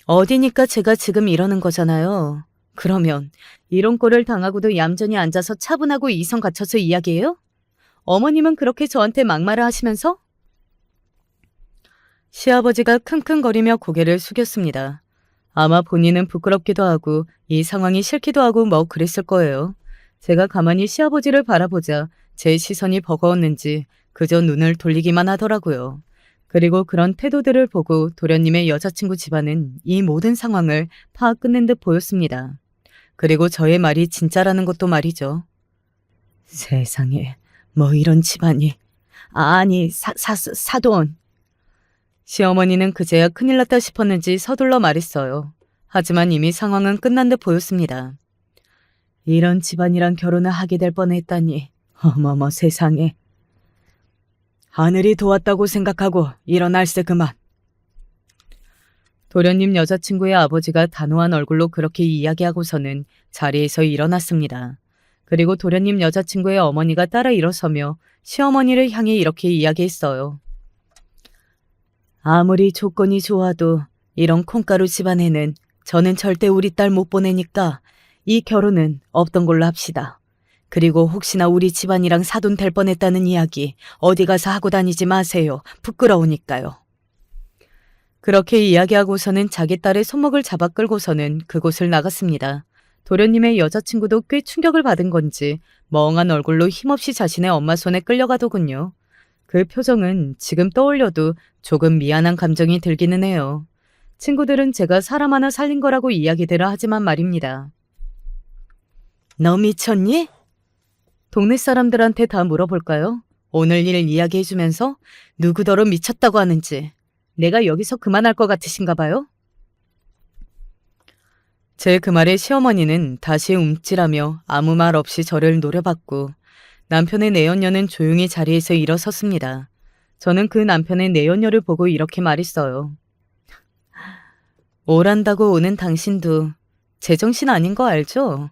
[SPEAKER 1] 어디니까 제가 지금 이러는 거잖아요. 그러면 이런 꼴을 당하고도 얌전히 앉아서 차분하고 이성 갖춰서 이야기해요? 어머님은 그렇게 저한테 막말을 하시면서? 시아버지가 킁킁거리며 고개를 숙였습니다. 아마 본인은 부끄럽기도 하고 이 상황이 싫기도 하고 뭐 그랬을 거예요. 제가 가만히 시아버지를 바라보자 제 시선이 버거웠는지 그저 눈을 돌리기만 하더라고요. 그리고 그런 태도들을 보고 도련님의 여자친구 집안은 이 모든 상황을 파악 끝낸 듯 보였습니다. 그리고 저의 말이 진짜라는 것도 말이죠. 세상에, 뭐 이런 집안이. 아니, 사돈. 시어머니는 그제야 큰일 났다 싶었는지 서둘러 말했어요. 하지만 이미 상황은 끝난 듯 보였습니다. 이런 집안이랑 결혼을 하게 될 뻔했다니. 어머머 세상에. 하늘이 도왔다고 생각하고 일어날세 그만. 도련님 여자친구의 아버지가 단호한 얼굴로 그렇게 이야기하고서는 자리에서 일어났습니다. 그리고 도련님 여자친구의 어머니가 따라 일어서며 시어머니를 향해 이렇게 이야기했어요. 아무리 조건이 좋아도 이런 콩가루 집안에는 저는 절대 우리 딸 못 보내니까 이 결혼은 없던 걸로 합시다. 그리고 혹시나 우리 집안이랑 사돈 될 뻔했다는 이야기 어디 가서 하고 다니지 마세요. 부끄러우니까요. 그렇게 이야기하고서는 자기 딸의 손목을 잡아 끌고서는 그곳을 나갔습니다. 도련님의 여자친구도 꽤 충격을 받은 건지 멍한 얼굴로 힘없이 자신의 엄마 손에 끌려가더군요. 그 표정은 지금 떠올려도 조금 미안한 감정이 들기는 해요. 친구들은 제가 사람 하나 살린 거라고 이야기들을 하지만 말입니다. 너 미쳤니? 동네 사람들한테 다 물어볼까요? 오늘 일 이야기해주면서 누구더러 미쳤다고 하는지. 내가 여기서 그만할 것 같으신가 봐요? 제 그 말에 시어머니는 다시 움찔하며 아무 말 없이 저를 노려봤고 남편의 내연녀는 조용히 자리에서 일어섰습니다. 저는 그 남편의 내연녀를 보고 이렇게 말했어요. 오란다고 오는 당신도 제정신 아닌 거 알죠?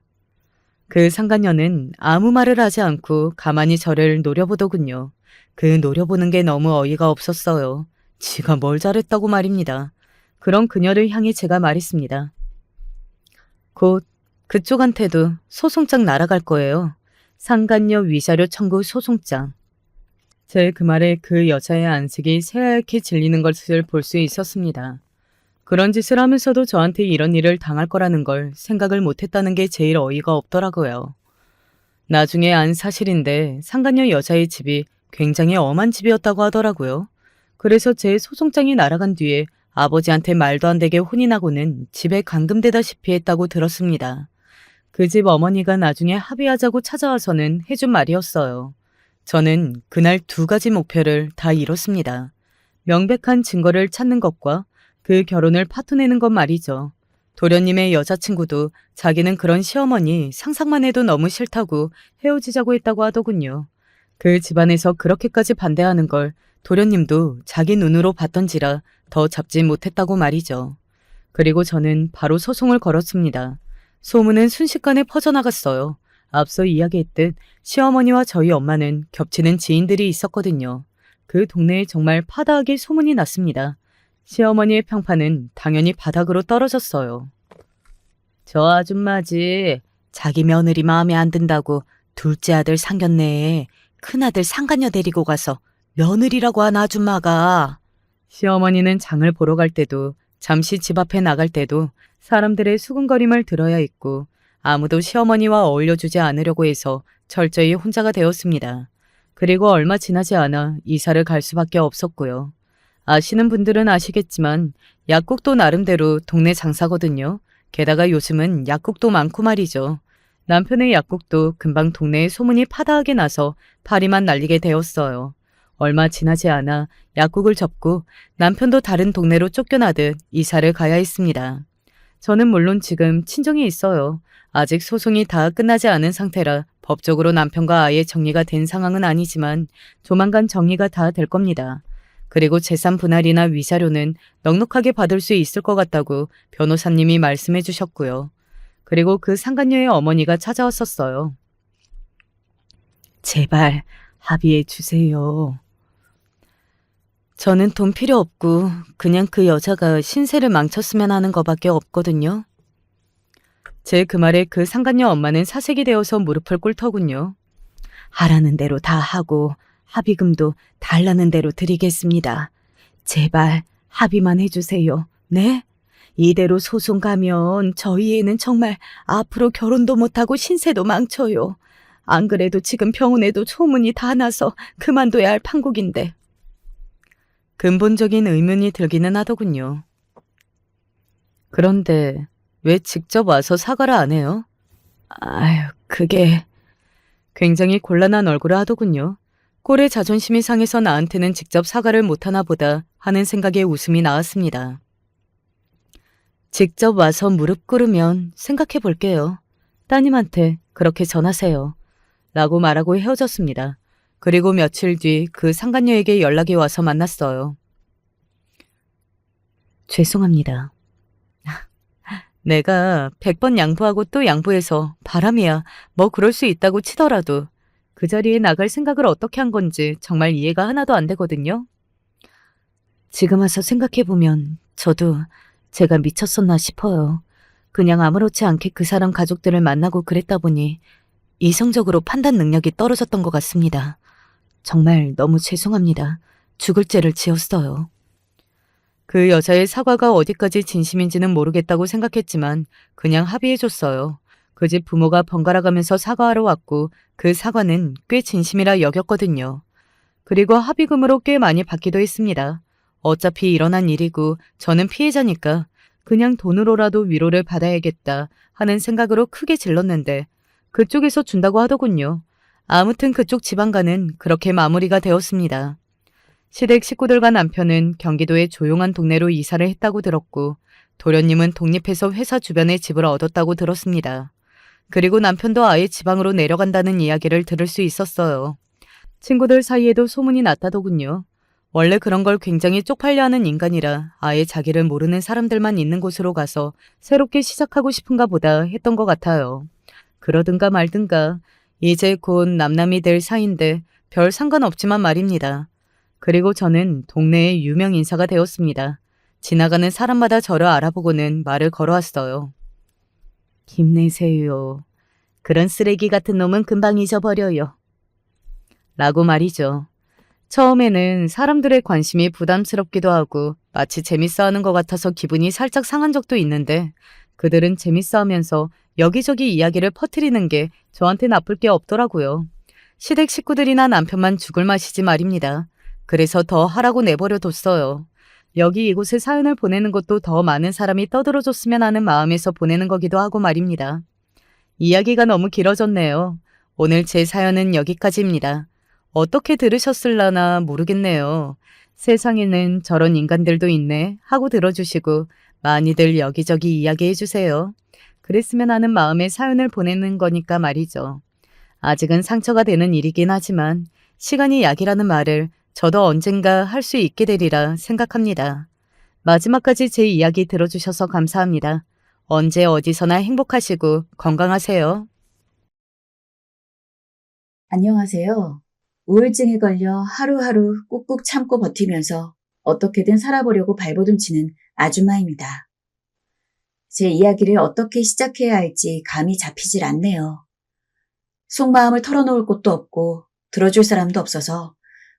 [SPEAKER 1] 그 상간녀는 아무 말을 하지 않고 가만히 저를 노려보더군요. 그 노려보는 게 너무 어이가 없었어요. 지가 뭘 잘했다고 말입니다. 그런 그녀를 향해 제가 말했습니다. 곧 그쪽한테도 소송장 날아갈 거예요. 상간녀 위자료 청구 소송장. 제 그 말에 그 여자의 안색이 새하얗게 질리는 것을 볼 수 있었습니다. 그런 짓을 하면서도 저한테 이런 일을 당할 거라는 걸 생각을 못했다는 게 제일 어이가 없더라고요. 나중에 안 사실인데 상간녀 여자의 집이 굉장히 엄한 집이었다고 하더라고요. 그래서 제 소송장이 날아간 뒤에 아버지한테 말도 안 되게 혼이 나고는 집에 감금되다시피 했다고 들었습니다. 그 집 어머니가 나중에 합의하자고 찾아와서는 해준 말이었어요. 저는 그날 2가지 목표를 다 이뤘습니다. 명백한 증거를 찾는 것과 그 결혼을 파토내는 것 말이죠. 도련님의 여자친구도 자기는 그런 시어머니 상상만 해도 너무 싫다고 헤어지자고 했다고 하더군요. 그 집안에서 그렇게까지 반대하는 걸 도련님도 자기 눈으로 봤던지라 더 잡지 못했다고 말이죠. 그리고 저는 바로 소송을 걸었습니다. 소문은 순식간에 퍼져나갔어요. 앞서 이야기했듯 시어머니와 저희 엄마는 겹치는 지인들이 있었거든요. 그 동네에 정말 파다하게 소문이 났습니다. 시어머니의 평판은 당연히 바닥으로 떨어졌어요. 저 아줌마지. 자기 며느리 마음에 안 든다고 둘째 아들 상견례에 큰아들 상간녀 데리고 가서 며느리라고 한 아줌마가. 시어머니는 장을 보러 갈 때도 잠시 집 앞에 나갈 때도 사람들의 수군거림을 들어야 했고 아무도 시어머니와 어울려주지 않으려고 해서 철저히 혼자가 되었습니다. 그리고 얼마 지나지 않아 이사를 갈 수밖에 없었고요. 아시는 분들은 아시겠지만 약국도 나름대로 동네 장사거든요. 게다가 요즘은 약국도 많고 말이죠. 남편의 약국도 금방 동네에 소문이 파다하게 나서 파리만 날리게 되었어요. 얼마 지나지 않아 약국을 접고 남편도 다른 동네로 쫓겨나듯 이사를 가야 했습니다. 저는 물론 지금 친정에 있어요. 아직 소송이 다 끝나지 않은 상태라 법적으로 남편과 아예 정리가 된 상황은 아니지만 조만간 정리가 다 될 겁니다. 그리고 재산 분할이나 위자료는 넉넉하게 받을 수 있을 것 같다고 변호사님이 말씀해 주셨고요. 그리고 그 상간녀의 어머니가 찾아왔었어요. 제발 합의해 주세요. 저는 돈 필요 없고 그냥 그 여자가 신세를 망쳤으면 하는 거밖에 없거든요. 제 그 말에 그 상간녀 엄마는 사색이 되어서 무릎을 꿇더군요. 하라는 대로 다 하고 합의금도 달라는 대로 드리겠습니다. 제발 합의만 해주세요. 네? 이대로 소송 가면 저희 애는 정말 앞으로 결혼도 못하고 신세도 망쳐요. 안 그래도 지금 병원에도 소문이 다 나서 그만둬야 할 판국인데. 근본적인 의문이 들기는 하더군요. 그런데 왜 직접 와서 사과를 안 해요? 아유, 그게... 굉장히 곤란한 얼굴을 하더군요. 꼴의 자존심이 상해서 나한테는 직접 사과를 못하나 보다 하는 생각에 웃음이 나왔습니다. 직접 와서 무릎 꿇으면 생각해 볼게요. 따님한테 그렇게 전하세요. 라고 말하고 헤어졌습니다. 그리고 며칠 뒤 그 상간녀에게 연락이 와서 만났어요. 죄송합니다. 내가 100번 양보하고 또 양보해서 바람이야 뭐 그럴 수 있다고 치더라도 그 자리에 나갈 생각을 어떻게 한 건지 정말 이해가 하나도 안 되거든요. 지금 와서 생각해보면 저도 제가 미쳤었나 싶어요. 그냥 아무렇지 않게 그 사람 가족들을 만나고 그랬다 보니 이성적으로 판단 능력이 떨어졌던 것 같습니다. 정말 너무 죄송합니다. 죽을 죄를 지었어요. 그 여자의 사과가 어디까지 진심인지는 모르겠다고 생각했지만 그냥 합의해줬어요. 그 집 부모가 번갈아 가면서 사과하러 왔고 그 사과는 꽤 진심이라 여겼거든요. 그리고 합의금으로 꽤 많이 받기도 했습니다. 어차피 일어난 일이고 저는 피해자니까 그냥 돈으로라도 위로를 받아야겠다 하는 생각으로 크게 질렀는데 그쪽에서 준다고 하더군요. 아무튼 그쪽 지방과는 그렇게 마무리가 되었습니다. 시댁 식구들과 남편은 경기도의 조용한 동네로 이사를 했다고 들었고 도련님은 독립해서 회사 주변에 집을 얻었다고 들었습니다. 그리고 남편도 아예 지방으로 내려간다는 이야기를 들을 수 있었어요. 친구들 사이에도 소문이 났다더군요. 원래 그런 걸 굉장히 쪽팔려 하는 인간이라 아예 자기를 모르는 사람들만 있는 곳으로 가서 새롭게 시작하고 싶은가 보다 했던 것 같아요. 그러든가 말든가 이제 곧 남남이 될 사이인데 별 상관없지만 말입니다. 그리고 저는 동네의 유명 인사가 되었습니다. 지나가는 사람마다 저를 알아보고는 말을 걸어왔어요. 힘내세요. 그런 쓰레기 같은 놈은 금방 잊어버려요. 라고 말이죠. 처음에는 사람들의 관심이 부담스럽기도 하고 마치 재밌어하는 것 같아서 기분이 살짝 상한 적도 있는데 그들은 재밌어하면서 여기저기 이야기를 퍼뜨리는 게 저한테 나쁠 게 없더라고요. 시댁 식구들이나 남편만 죽을 맛이지 말입니다. 그래서 더 하라고 내버려 뒀어요. 여기 이곳에 사연을 보내는 것도 더 많은 사람이 떠들어줬으면 하는 마음에서 보내는 거기도 하고 말입니다. 이야기가 너무 길어졌네요. 오늘 제 사연은 여기까지입니다. 어떻게 들으셨을라나 모르겠네요. 세상에는 저런 인간들도 있네 하고 들어주시고 많이들 여기저기 이야기해주세요. 그랬으면 하는 마음에 사연을 보내는 거니까 말이죠. 아직은 상처가 되는 일이긴 하지만 시간이 약이라는 말을 저도 언젠가 할 수 있게 되리라 생각합니다. 마지막까지 제 이야기 들어주셔서 감사합니다. 언제 어디서나 행복하시고 건강하세요.
[SPEAKER 2] 안녕하세요. 우울증에 걸려 하루하루 꾹꾹 참고 버티면서 어떻게든 살아보려고 발버둥치는 아줌마입니다. 제 이야기를 어떻게 시작해야 할지 감이 잡히질 않네요. 속마음을 털어놓을 곳도 없고 들어줄 사람도 없어서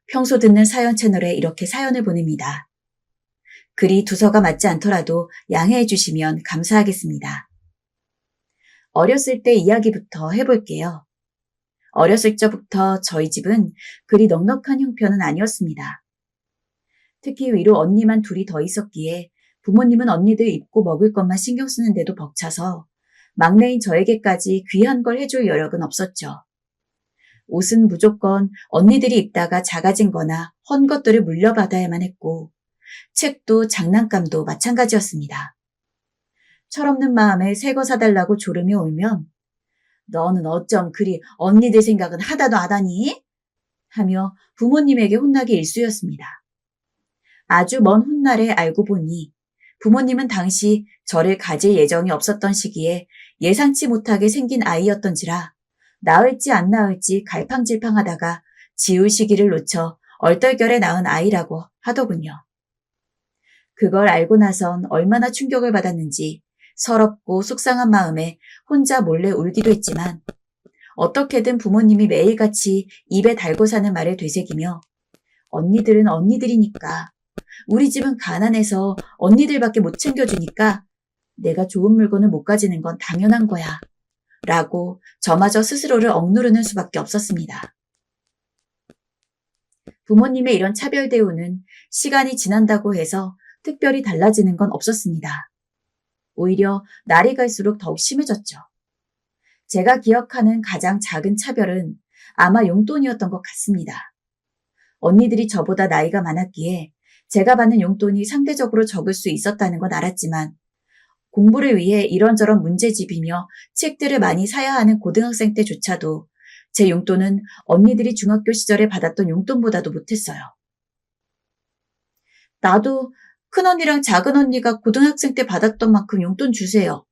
[SPEAKER 2] 평소 듣는 사연 채널에 이렇게 사연을 보냅니다. 글이 두서가 맞지 않더라도 양해해 주시면 감사하겠습니다. 어렸을 때 이야기부터 해볼게요. 어렸을 적부터 저희 집은 그리 넉넉한 형편은 아니었습니다. 특히 위로 언니만 둘이 더 있었기에 부모님은 언니들 입고 먹을 것만 신경 쓰는데도 벅차서 막내인 저에게까지 귀한 걸 해줄 여력은 없었죠. 옷은 무조건 언니들이 입다가 작아진 거나 헌 것들을 물려받아야만 했고 책도 장난감도 마찬가지였습니다. 철없는 마음에 새 거 사달라고 조르며 울면 너는 어쩜 그리 언니들 생각은 하다도 안 하니? 하며 부모님에게 혼나기 일쑤였습니다. 아주 먼 훗날에 알고 보니 부모님은 당시 저를 가질 예정이 없었던 시기에 예상치 못하게 생긴 아이였던지라 낳을지 안 낳을지 갈팡질팡하다가 지울 시기를 놓쳐 얼떨결에 낳은 아이라고 하더군요. 그걸 알고 나선 얼마나 충격을 받았는지 서럽고 속상한 마음에 혼자 몰래 울기도 했지만 어떻게든 부모님이 매일같이 입에 달고 사는 말을 되새기며 언니들은 언니들이니까 우리 집은 가난해서 언니들밖에 못 챙겨주니까 내가 좋은 물건을 못 가지는 건 당연한 거야 라고 저마저 스스로를 억누르는 수밖에 없었습니다. 부모님의 이런 차별 대우는 시간이 지난다고 해서 특별히 달라지는 건 없었습니다. 오히려 날이 갈수록 더욱 심해졌죠. 제가 기억하는 가장 작은 차별은 아마 용돈이었던 것 같습니다. 언니들이 저보다 나이가 많았기에 제가 받는 용돈이 상대적으로 적을 수 있었다는 건 알았지만 공부를 위해 이런저런 문제집이며 책들을 많이 사야 하는 고등학생 때조차도 제 용돈은 언니들이 중학교 시절에 받았던 용돈보다도 못했어요. 나도 큰언니랑 작은언니가 고등학생 때 받았던 만큼 용돈 주세요.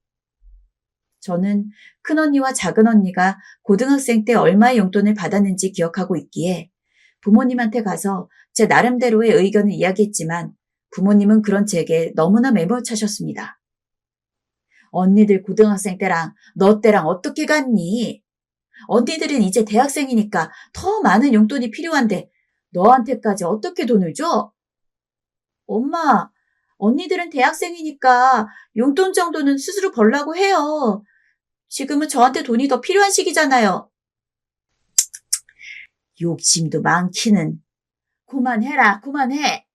[SPEAKER 2] 저는 큰언니와 작은언니가 고등학생 때 얼마의 용돈을 받았는지 기억하고 있기에 부모님한테 가서 제 나름대로의 의견을 이야기했지만 부모님은 그런 제게 너무나 매몰차셨습니다. 언니들 고등학생 때랑 너 때랑 어떻게 같니? 언니들은 이제 대학생이니까 더 많은 용돈이 필요한데 너한테까지 어떻게 돈을 줘? 엄마, 언니들은 대학생이니까 용돈 정도는 스스로 벌라고 해요. 지금은 저한테 돈이 더 필요한 시기잖아요. 욕심도 많기는. 그만해라, 그만해.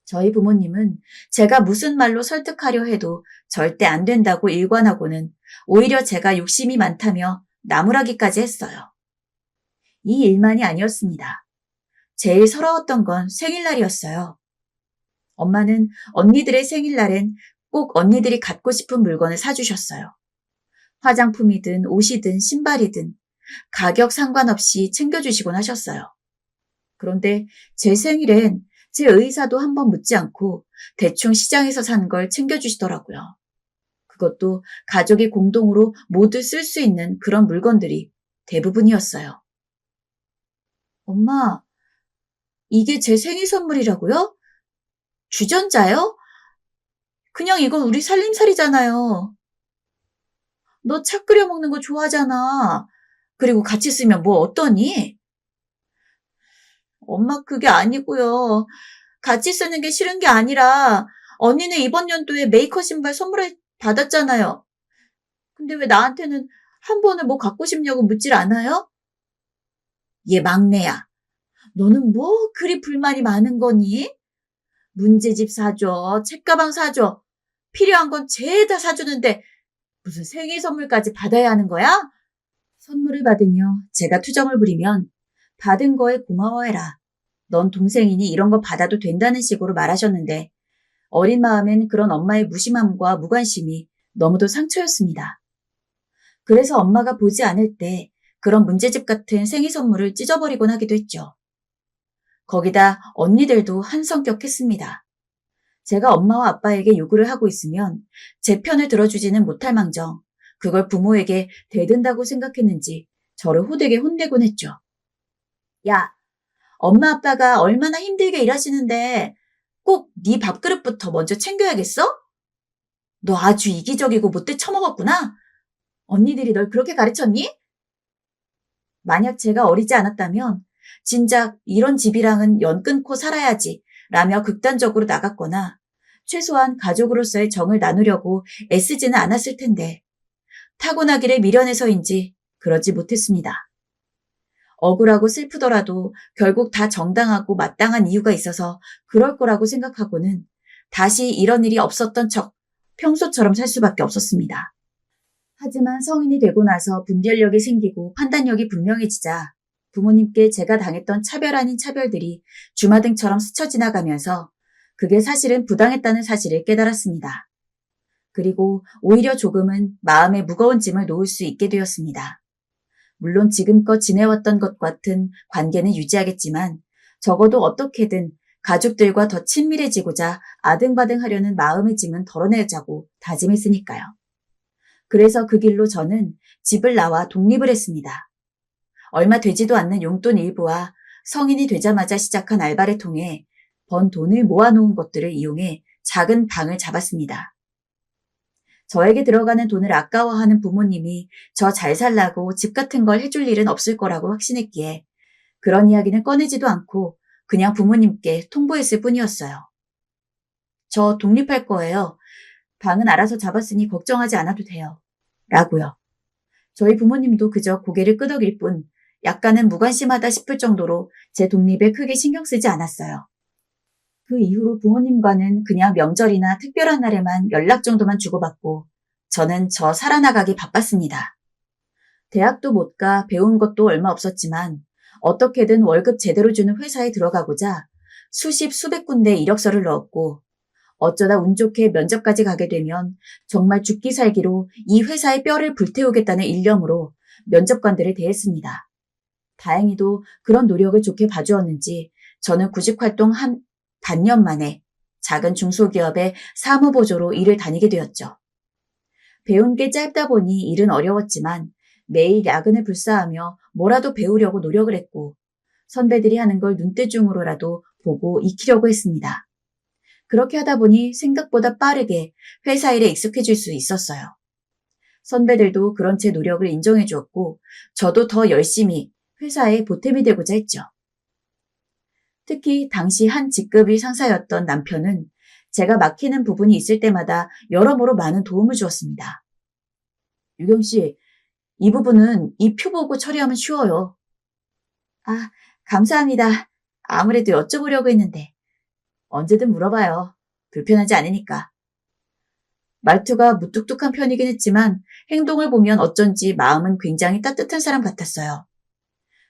[SPEAKER 2] 저희 부모님은 제가 무슨 말로 설득하려 해도 절대 안 된다고 일관하고는 오히려 제가 욕심이 많다며 나무라기까지 했어요. 이 일만이 아니었습니다. 제일 서러웠던 건 생일날이었어요. 엄마는 언니들의 생일날엔 꼭 언니들이 갖고 싶은 물건을 사주셨어요. 화장품이든 옷이든 신발이든 가격 상관없이 챙겨주시곤 하셨어요. 그런데 제 생일엔 제 의사도 한번 묻지 않고 대충 시장에서 산 걸 챙겨주시더라고요. 그것도 가족이 공동으로 모두 쓸 수 있는 그런 물건들이 대부분이었어요. 엄마, 이게 제 생일 선물이라고요? 주전자요? 그냥 이건 우리 살림살이잖아요. 너 차 끓여 먹는 거 좋아하잖아. 그리고 같이 쓰면 뭐 어떠니? 엄마, 그게 아니고요. 같이 쓰는 게 싫은 게 아니라 언니는 이번 연도에 메이커 신발 선물해 받았잖아요. 근데 왜 나한테는 한 번을 뭐 갖고 싶냐고 묻질 않아요? 얘 막내야. 너는 뭐 그리 불만이 많은 거니? 문제집 사줘, 책가방 사줘. 필요한 건 죄다 사주는데 무슨 생일 선물까지 받아야 하는 거야? 선물을 받으며 제가 투정을 부리면 받은 거에 고마워해라. 넌 동생이니 이런 거 받아도 된다는 식으로 말하셨는데 어린 마음엔 그런 엄마의 무심함과 무관심이 너무도 상처였습니다. 그래서 엄마가 보지 않을 때 그런 문제집 같은 생일 선물을 찢어버리곤 하기도 했죠. 거기다 언니들도 한성격했습니다. 제가 엄마와 아빠에게 요구를 하고 있으면 제 편을 들어주지는 못할 망정 그걸 부모에게 대든다고 생각했는지 저를 호되게 혼내곤 했죠. 야, 엄마 아빠가 얼마나 힘들게 일하시는데 꼭 네 밥그릇부터 먼저 챙겨야겠어? 너 아주 이기적이고 못돼 처먹었구나. 언니들이 널 그렇게 가르쳤니? 만약 제가 어리지 않았다면 진작 이런 집이랑은 연 끊고 살아야지 라며 극단적으로 나갔거나 최소한 가족으로서의 정을 나누려고 애쓰지는 않았을 텐데 타고나기를 미련해서인지 그러지 못했습니다. 억울하고 슬프더라도 결국 다 정당하고 마땅한 이유가 있어서 그럴 거라고 생각하고는 다시 이런 일이 없었던 척 평소처럼 살 수밖에 없었습니다. 하지만 성인이 되고 나서 분별력이 생기고 판단력이 분명해지자 부모님께 제가 당했던 차별 아닌 차별들이 주마등처럼 스쳐 지나가면서 그게 사실은 부당했다는 사실을 깨달았습니다. 그리고 오히려 조금은 마음에 무거운 짐을 놓을 수 있게 되었습니다. 물론 지금껏 지내왔던 것 같은 관계는 유지하겠지만 적어도 어떻게든 가족들과 더 친밀해지고자 아등바등하려는 마음의 짐은 덜어내자고 다짐했으니까요. 그래서 그 길로 저는 집을 나와 독립을 했습니다. 얼마 되지도 않는 용돈 일부와 성인이 되자마자 시작한 알바를 통해 번 돈을 모아놓은 것들을 이용해 작은 방을 잡았습니다. 저에게 들어가는 돈을 아까워하는 부모님이 저 잘 살라고 집 같은 걸 해줄 일은 없을 거라고 확신했기에 그런 이야기는 꺼내지도 않고 그냥 부모님께 통보했을 뿐이었어요. 저 독립할 거예요. 방은 알아서 잡았으니 걱정하지 않아도 돼요. 라고요. 저희 부모님도 그저 고개를 끄덕일 뿐 약간은 무관심하다 싶을 정도로 제 독립에 크게 신경 쓰지 않았어요. 그 이후로 부모님과는 그냥 명절이나 특별한 날에만 연락 정도만 주고받고 저는 저 살아나가기 바빴습니다. 대학도 못 가 배운 것도 얼마 없었지만 어떻게든 월급 제대로 주는 회사에 들어가고자 수십 수백 군데 이력서를 넣었고 어쩌다 운 좋게 면접까지 가게 되면 정말 죽기 살기로 이 회사의 뼈를 불태우겠다는 일념으로 면접관들을 대했습니다. 다행히도 그런 노력을 좋게 봐주었는지 저는 구직활동 한 반년 만에 작은 중소기업의 사무보조로 일을 다니게 되었죠. 배운 게 짧다 보니 일은 어려웠지만 매일 야근을 불사하며 뭐라도 배우려고 노력을 했고 선배들이 하는 걸 눈대중으로라도 보고 익히려고 했습니다. 그렇게 하다 보니 생각보다 빠르게 회사 일에 익숙해질 수 있었어요. 선배들도 그런 제 노력을 인정해 주었고 저도 더 열심히 회사에 보탬이 되고자 했죠. 특히 당시 한 직급이 상사였던 남편은 제가 막히는 부분이 있을 때마다 여러모로 많은 도움을 주었습니다. 유경 씨, 이 부분은 이 표 보고 처리하면 쉬워요. 아, 감사합니다. 아무래도 여쭤보려고 했는데. 언제든 물어봐요. 불편하지 않으니까. 말투가 무뚝뚝한 편이긴 했지만 행동을 보면 어쩐지 마음은 굉장히 따뜻한 사람 같았어요.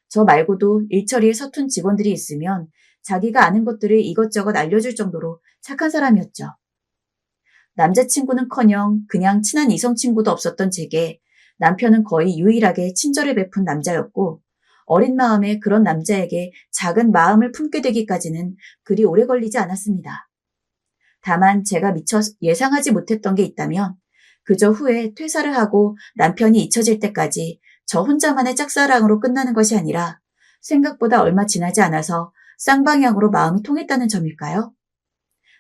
[SPEAKER 2] 저 말고도 일처리에 서툰 직원들이 있으면 자기가 아는 것들을 이것저것 알려줄 정도로 착한 사람이었죠. 남자친구는커녕 그냥 친한 이성 친구도 없었던 제게 남편은 거의 유일하게 친절을 베푼 남자였고 어린 마음에 그런 남자에게 작은 마음을 품게 되기까지는 그리 오래 걸리지 않았습니다. 다만 제가 미처 예상하지 못했던 게 있다면 그저 후에 퇴사를 하고 남편이 잊혀질 때까지 저 혼자만의 짝사랑으로 끝나는 것이 아니라 생각보다 얼마 지나지 않아서 쌍방향으로 마음이 통했다는 점일까요?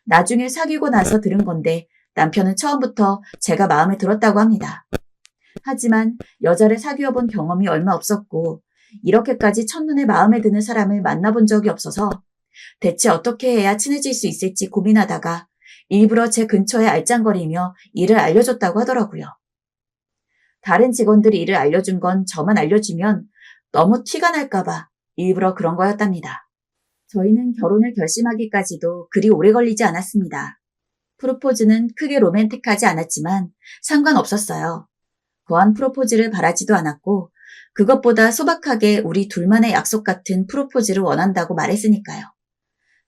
[SPEAKER 2] 나중에 사귀고 나서 들은 건데 남편은 처음부터 제가 마음에 들었다고 합니다. 하지만 여자를 사귀어 본 경험이 얼마 없었고 이렇게까지 첫눈에 마음에 드는 사람을 만나본 적이 없어서 대체 어떻게 해야 친해질 수 있을지 고민하다가 일부러 제 근처에 알짱거리며 일을 알려줬다고 하더라고요. 다른 직원들이 일을 알려준 건 저만 알려주면 너무 티가 날까봐 일부러 그런 거였답니다. 저희는 결혼을 결심하기까지도 그리 오래 걸리지 않았습니다. 프로포즈는 크게 로맨틱하지 않았지만 상관없었어요. 거한 프로포즈를 바라지도 않았고 그것보다 소박하게 우리 둘만의 약속 같은 프로포즈를 원한다고 말했으니까요.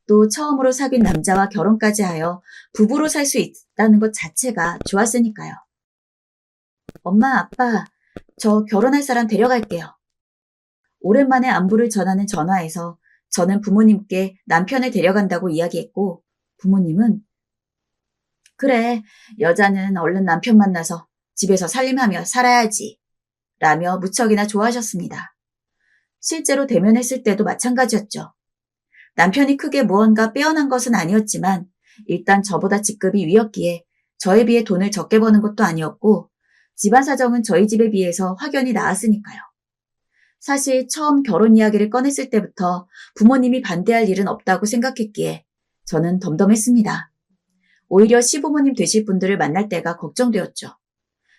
[SPEAKER 2] 또 처음으로 사귄 남자와 결혼까지 하여 부부로 살 수 있다는 것 자체가 좋았으니까요. 엄마, 아빠, 저 결혼할 사람 데려갈게요. 오랜만에 안부를 전하는 전화에서 저는 부모님께 남편을 데려간다고 이야기했고 부모님은 그래, 여자는 얼른 남편 만나서 집에서 살림하며 살아야지 라며 무척이나 좋아하셨습니다. 실제로 대면했을 때도 마찬가지였죠. 남편이 크게 무언가 빼어난 것은 아니었지만 일단 저보다 직급이 위였기에 저에 비해 돈을 적게 버는 것도 아니었고 집안 사정은 저희 집에 비해서 확연히 나았으니까요. 사실 처음 결혼 이야기를 꺼냈을 때부터 부모님이 반대할 일은 없다고 생각했기에 저는 덤덤했습니다. 오히려 시부모님 되실 분들을 만날 때가 걱정되었죠.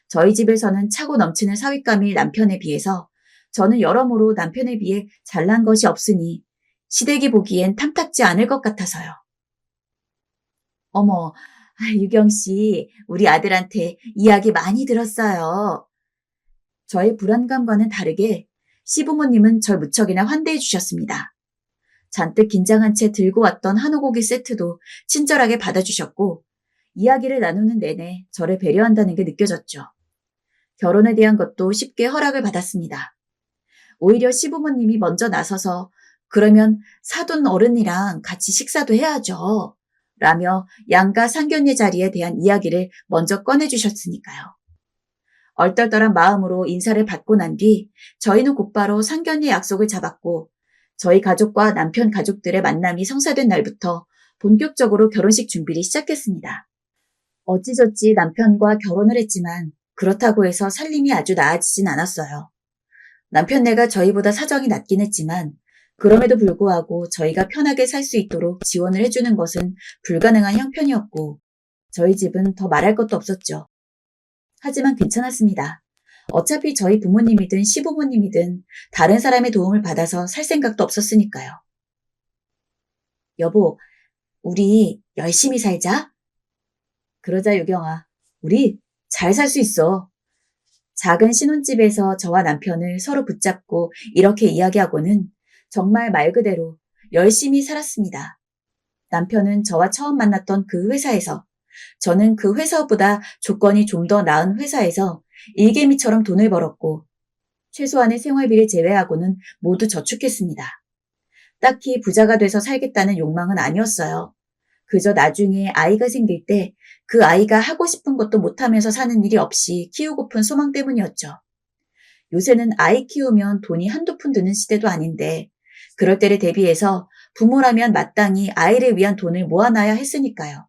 [SPEAKER 2] 저희 집에서는 차고 넘치는 사윗감일 남편에 비해서 저는 여러모로 남편에 비해 잘난 것이 없으니 시댁이 보기엔 탐탁지 않을 것 같아서요. 어머, 유경 씨, 우리 아들한테 이야기 많이 들었어요. 저의 불안감과는 다르게 시부모님은 절 무척이나 환대해 주셨습니다. 잔뜩 긴장한 채 들고 왔던 한우고기 세트도 친절하게 받아주셨고 이야기를 나누는 내내 저를 배려한다는 게 느껴졌죠. 결혼에 대한 것도 쉽게 허락을 받았습니다. 오히려 시부모님이 먼저 나서서 그러면 사돈 어른이랑 같이 식사도 해야죠. 라며 양가 상견례 자리에 대한 이야기를 먼저 꺼내주셨으니까요. 얼떨떨한 마음으로 인사를 받고 난 뒤 저희는 곧바로 상견례 약속을 잡았고 저희 가족과 남편 가족들의 만남이 성사된 날부터 본격적으로 결혼식 준비를 시작했습니다. 어찌저찌 남편과 결혼을 했지만 그렇다고 해서 살림이 아주 나아지진 않았어요. 남편네가 저희보다 사정이 낮긴 했지만 그럼에도 불구하고 저희가 편하게 살 수 있도록 지원을 해주는 것은 불가능한 형편이었고 저희 집은 더 말할 것도 없었죠. 하지만 괜찮았습니다. 어차피 저희 부모님이든 시부모님이든 다른 사람의 도움을 받아서 살 생각도 없었으니까요. 여보, 우리 열심히 살자. 그러자 유경아, 우리 잘 살 수 있어. 작은 신혼집에서 저와 남편을 서로 붙잡고 이렇게 이야기하고는 정말 말 그대로 열심히 살았습니다. 남편은 저와 처음 만났던 그 회사에서, 저는 그 회사보다 조건이 좀 더 나은 회사에서 일개미처럼 돈을 벌었고 최소한의 생활비를 제외하고는 모두 저축했습니다. 딱히 부자가 돼서 살겠다는 욕망은 아니었어요. 그저 나중에 아이가 생길 때 그 아이가 하고 싶은 것도 못하면서 사는 일이 없이 키우고픈 소망 때문이었죠. 요새는 아이 키우면 돈이 한두 푼 드는 시대도 아닌데 그럴 때를 대비해서 부모라면 마땅히 아이를 위한 돈을 모아놔야 했으니까요.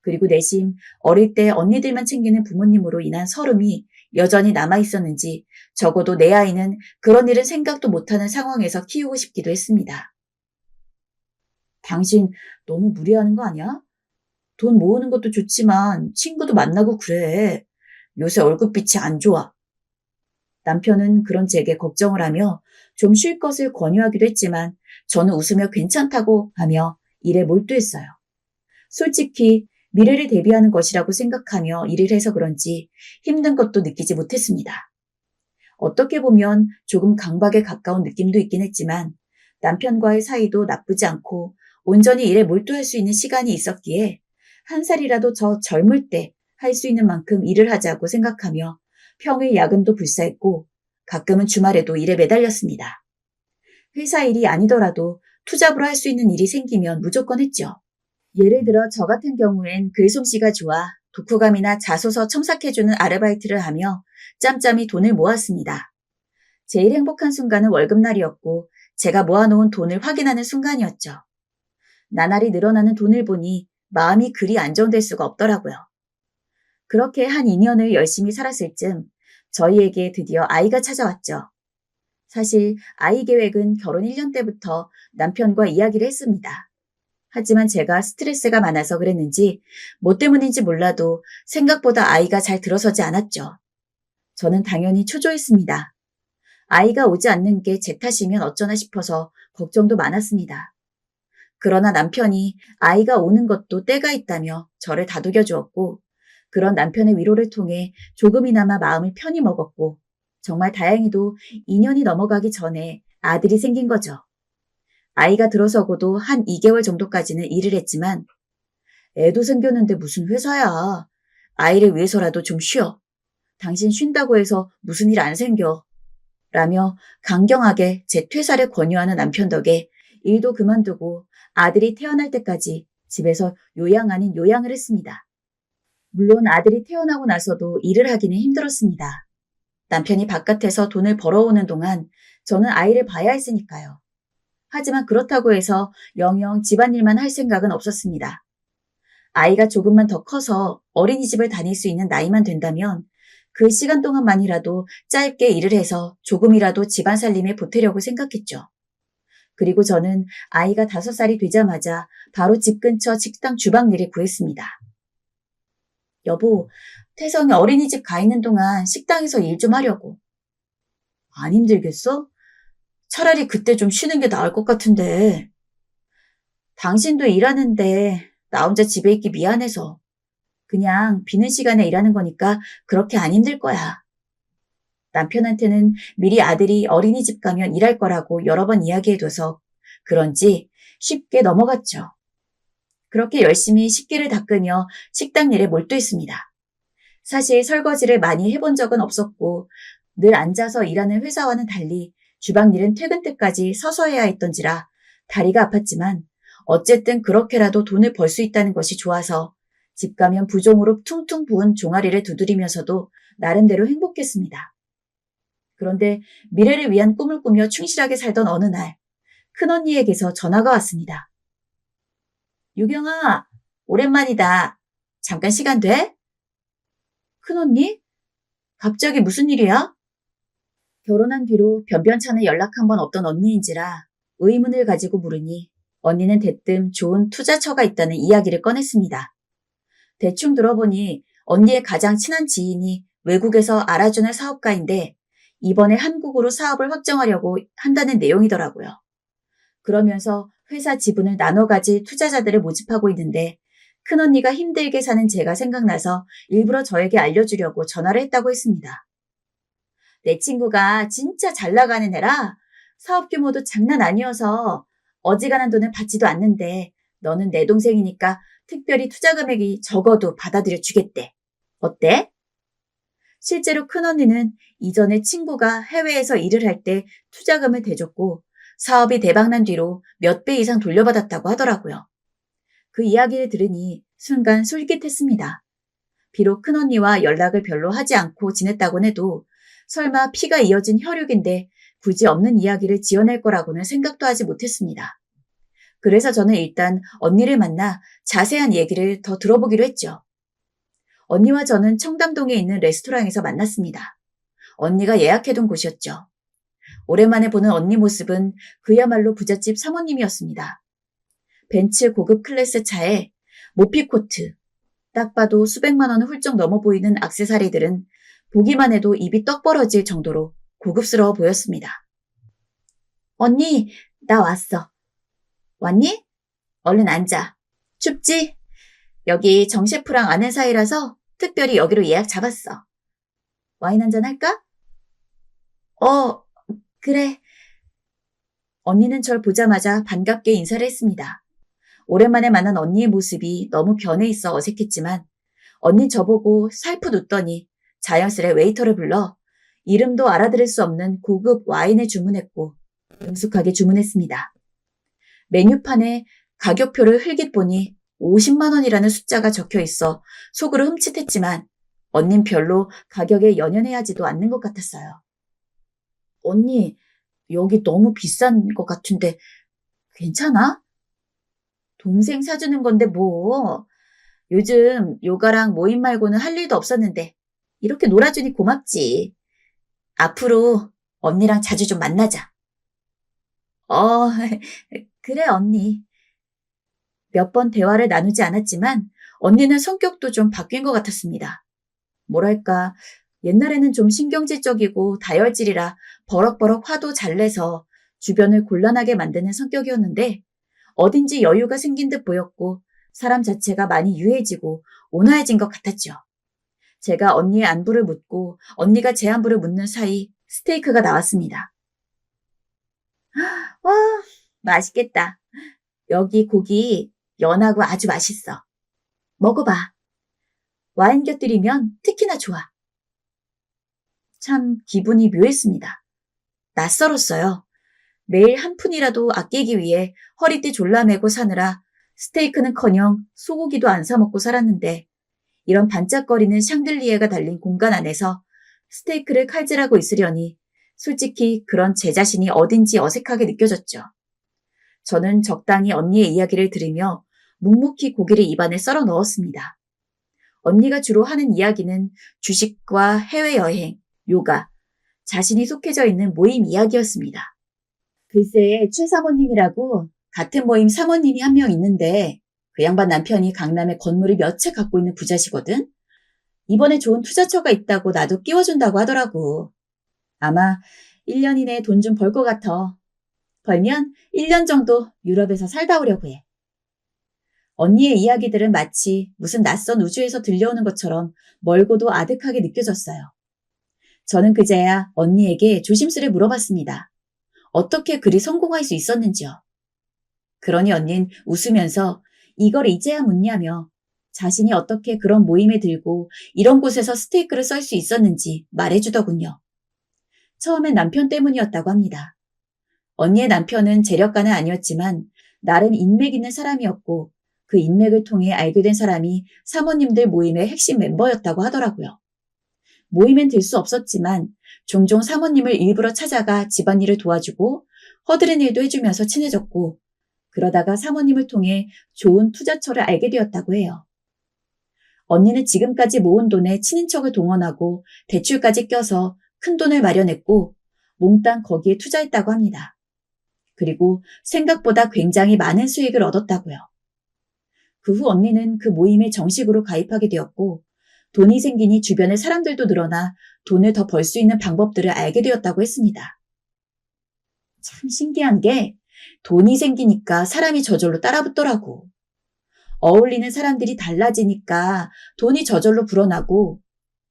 [SPEAKER 2] 그리고 내심 어릴 때 언니들만 챙기는 부모님으로 인한 서름이 여전히 남아있었는지 적어도 내 아이는 그런 일은 생각도 못하는 상황에서 키우고 싶기도 했습니다. 당신 너무 무리하는 거 아니야? 돈 모으는 것도 좋지만 친구도 만나고 그래. 요새 얼굴빛이 안 좋아. 남편은 그런 제게 걱정을 하며 좀 쉴 것을 권유하기도 했지만 저는 웃으며 괜찮다고 하며 일에 몰두했어요. 솔직히 미래를 대비하는 것이라고 생각하며 일을 해서 그런지 힘든 것도 느끼지 못했습니다. 어떻게 보면 조금 강박에 가까운 느낌도 있긴 했지만 남편과의 사이도 나쁘지 않고 온전히 일에 몰두할 수 있는 시간이 있었기에 한 살이라도 저 젊을 때 할 수 있는 만큼 일을 하자고 생각하며 평일 야근도 불사했고 가끔은 주말에도 일에 매달렸습니다. 회사 일이 아니더라도 투잡으로 할 수 있는 일이 생기면 무조건 했죠. 예를 들어 저 같은 경우엔 글솜씨가 좋아 독후감이나 자소서 첨삭해주는 아르바이트를 하며 짬짬이 돈을 모았습니다. 제일 행복한 순간은 월급날이었고 제가 모아놓은 돈을 확인하는 순간이었죠. 나날이 늘어나는 돈을 보니 마음이 그리 안정될 수가 없더라고요. 그렇게 한 2년을 열심히 살았을 즈음 저희에게 드디어 아이가 찾아왔죠. 사실 아이 계획은 결혼 1년 때부터 남편과 이야기를 했습니다. 하지만 제가 스트레스가 많아서 그랬는지 뭐 때문인지 몰라도 생각보다 아이가 잘 들어서지 않았죠. 저는 당연히 초조했습니다. 아이가 오지 않는 게 제 탓이면 어쩌나 싶어서 걱정도 많았습니다. 그러나 남편이 아이가 오는 것도 때가 있다며 저를 다독여 주었고 그런 남편의 위로를 통해 조금이나마 마음을 편히 먹었고 정말 다행히도 2년이 넘어가기 전에 아들이 생긴 거죠. 아이가 들어서고도 한 2개월 정도까지는 일을 했지만 애도 생겼는데 무슨 회사야. 아이를 위해서라도 좀 쉬어. 당신 쉰다고 해서 무슨 일 안 생겨. 라며 강경하게 제 퇴사를 권유하는 남편 덕에 일도 그만두고 아들이 태어날 때까지 집에서 요양 아닌 요양을 했습니다. 물론 아들이 태어나고 나서도 일을 하기는 힘들었습니다. 남편이 바깥에서 돈을 벌어오는 동안 저는 아이를 봐야 했으니까요. 하지만 그렇다고 해서 영영 집안일만 할 생각은 없었습니다. 아이가 조금만 더 커서 어린이집을 다닐 수 있는 나이만 된다면 그 시간 동안만이라도 짧게 일을 해서 조금이라도 집안 살림에 보태려고 생각했죠. 그리고 저는 아이가 5살이 되자마자 바로 집 근처 식당 주방 일을 구했습니다. 여보, 태성이 어린이집 가 있는 동안 식당에서 일 좀 하려고. 안 힘들겠어? 차라리 그때 좀 쉬는 게 나을 것 같은데. 당신도 일하는데 나 혼자 집에 있기 미안해서. 그냥 비는 시간에 일하는 거니까 그렇게 안 힘들 거야. 남편한테는 미리 아들이 어린이집 가면 일할 거라고 여러 번 이야기해둬서 그런지 쉽게 넘어갔죠. 그렇게 열심히 식기를 닦으며 식당 일에 몰두했습니다. 사실 설거지를 많이 해본 적은 없었고 늘 앉아서 일하는 회사와는 달리 주방 일은 퇴근 때까지 서서 해야 했던지라 다리가 아팠지만 어쨌든 그렇게라도 돈을 벌 수 있다는 것이 좋아서 집 가면 부종으로 퉁퉁 부은 종아리를 두드리면서도 나름대로 행복했습니다. 그런데 미래를 위한 꿈을 꾸며 충실하게 살던 어느 날 큰언니에게서 전화가 왔습니다. 유경아, 오랜만이다. 잠깐 시간 돼? 큰언니? 갑자기 무슨 일이야? 결혼한 뒤로 변변찮은 연락 한 번 없던 언니인지라 의문을 가지고 물으니 언니는 대뜸 좋은 투자처가 있다는 이야기를 꺼냈습니다. 대충 들어보니 언니의 가장 친한 지인이 외국에서 알아주는 사업가인데 이번에 한국으로 사업을 확정하려고 한다는 내용이더라고요. 그러면서 회사 지분을 나눠 가질 투자자들을 모집하고 있는데 큰언니가 힘들게 사는 제가 생각나서 일부러 저에게 알려주려고 전화를 했다고 했습니다. 내 친구가 진짜 잘 나가는 애라 사업 규모도 장난 아니어서 어지간한 돈을 받지도 않는데 너는 내 동생이니까 특별히 투자 금액이 적어도 받아들여 주겠대. 어때? 실제로 큰언니는 이전에 친구가 해외에서 일을 할 때 투자금을 대줬고 사업이 대박난 뒤로 몇 배 이상 돌려받았다고 하더라고요. 그 이야기를 들으니 순간 솔깃했습니다. 비록 큰언니와 연락을 별로 하지 않고 지냈다곤 해도 설마 피가 이어진 혈육인데 굳이 없는 이야기를 지어낼 거라고는 생각도 하지 못했습니다. 그래서 저는 일단 언니를 만나 자세한 얘기를 더 들어보기로 했죠. 언니와 저는 청담동에 있는 레스토랑에서 만났습니다. 언니가 예약해둔 곳이었죠. 오랜만에 보는 언니 모습은 그야말로 부잣집 사모님이었습니다. 벤츠 고급 클래스 차에 모피코트, 딱 봐도 수백만 원은 훌쩍 넘어 보이는 액세서리들은 보기만 해도 입이 떡 벌어질 정도로 고급스러워 보였습니다. 언니, 나 왔어. 왔니? 얼른 앉아. 춥지? 여기 정 셰프랑 아는 사이라서 특별히 여기로 예약 잡았어. 와인 한잔 할까? 그래. 언니는 절 보자마자 반갑게 인사를 했습니다. 오랜만에 만난 언니의 모습이 너무 변해 있어 어색했지만 언니 저보고 살풋 웃더니 자연스레 웨이터를 불러 이름도 알아들을 수 없는 고급 와인을 주문했고 능숙하게 주문했습니다. 메뉴판에 가격표를 흘깃 보니 50만 원이라는 숫자가 적혀 있어 속으로 흠칫했지만 언닌 별로 가격에 연연해하지도 않는 것 같았어요. 언니, 여기 너무 비싼 것 같은데 괜찮아? 동생 사주는 건데 뭐. 요즘 요가랑 모임 말고는 할 일도 없었는데 이렇게 놀아주니 고맙지. 앞으로 언니랑 자주 좀 만나자. 어, 그래 언니. 몇 번 대화를 나누지 않았지만 언니는 성격도 좀 바뀐 것 같았습니다. 뭐랄까, 옛날에는 좀 신경질적이고 다혈질이라 버럭버럭 화도 잘 내서 주변을 곤란하게 만드는 성격이었는데 어딘지 여유가 생긴 듯 보였고 사람 자체가 많이 유해지고 온화해진 것 같았죠. 제가 언니의 안부를 묻고 언니가 제 안부를 묻는 사이 스테이크가 나왔습니다. 와, 맛있겠다. 여기 고기 연하고 아주 맛있어. 먹어봐. 와인 곁들이면 특히나 좋아. 참 기분이 묘했습니다. 낯설었어요. 매일 한 푼이라도 아끼기 위해 허리띠 졸라매고 사느라 스테이크는커녕 소고기도 안 사 먹고 살았는데 이런 반짝거리는 샹들리에가 달린 공간 안에서 스테이크를 칼질하고 있으려니 솔직히 그런 제 자신이 어딘지 어색하게 느껴졌죠. 저는 적당히 언니의 이야기를 들으며 묵묵히 고기를 입안에 썰어 넣었습니다. 언니가 주로 하는 이야기는 주식과 해외여행, 요가, 자신이 속해져 있는 모임 이야기였습니다. 글쎄, 최 사모님이라고 같은 모임 사모님이 한 명 있는데 그 양반 남편이 강남에 건물을 몇 채 갖고 있는 부자시거든? 이번에 좋은 투자처가 있다고 나도 끼워준다고 하더라고. 아마 1년 이내에 돈 좀 벌 것 같아. 벌면 1년 정도 유럽에서 살다 오려고 해. 언니의 이야기들은 마치 무슨 낯선 우주에서 들려오는 것처럼 멀고도 아득하게 느껴졌어요. 저는 그제야 언니에게 조심스레 물어봤습니다. 어떻게 그리 성공할 수 있었는지요. 그러니 언닌 웃으면서 이걸 이제야 묻냐며 자신이 어떻게 그런 모임에 들고 이런 곳에서 스테이크를 썰 수 있었는지 말해주더군요. 처음엔 남편 때문이었다고 합니다. 언니의 남편은 재력가는 아니었지만 나름 인맥 있는 사람이었고 그 인맥을 통해 알게 된 사람이 사모님들 모임의 핵심 멤버였다고 하더라고요. 모임엔 들 수 없었지만 종종 사모님을 일부러 찾아가 집안일을 도와주고 허드렛 일도 해주면서 친해졌고 그러다가 사모님을 통해 좋은 투자처를 알게 되었다고 해요. 언니는 지금까지 모은 돈에 친인척을 동원하고 대출까지 껴서 큰 돈을 마련했고 몽땅 거기에 투자했다고 합니다. 그리고 생각보다 굉장히 많은 수익을 얻었다고요. 그 후 언니는 그 모임에 정식으로 가입하게 되었고 돈이 생기니 주변에 사람들도 늘어나 돈을 더 벌 수 있는 방법들을 알게 되었다고 했습니다. 참 신기한 게 돈이 생기니까 사람이 저절로 따라붙더라고. 어울리는 사람들이 달라지니까 돈이 저절로 불어나고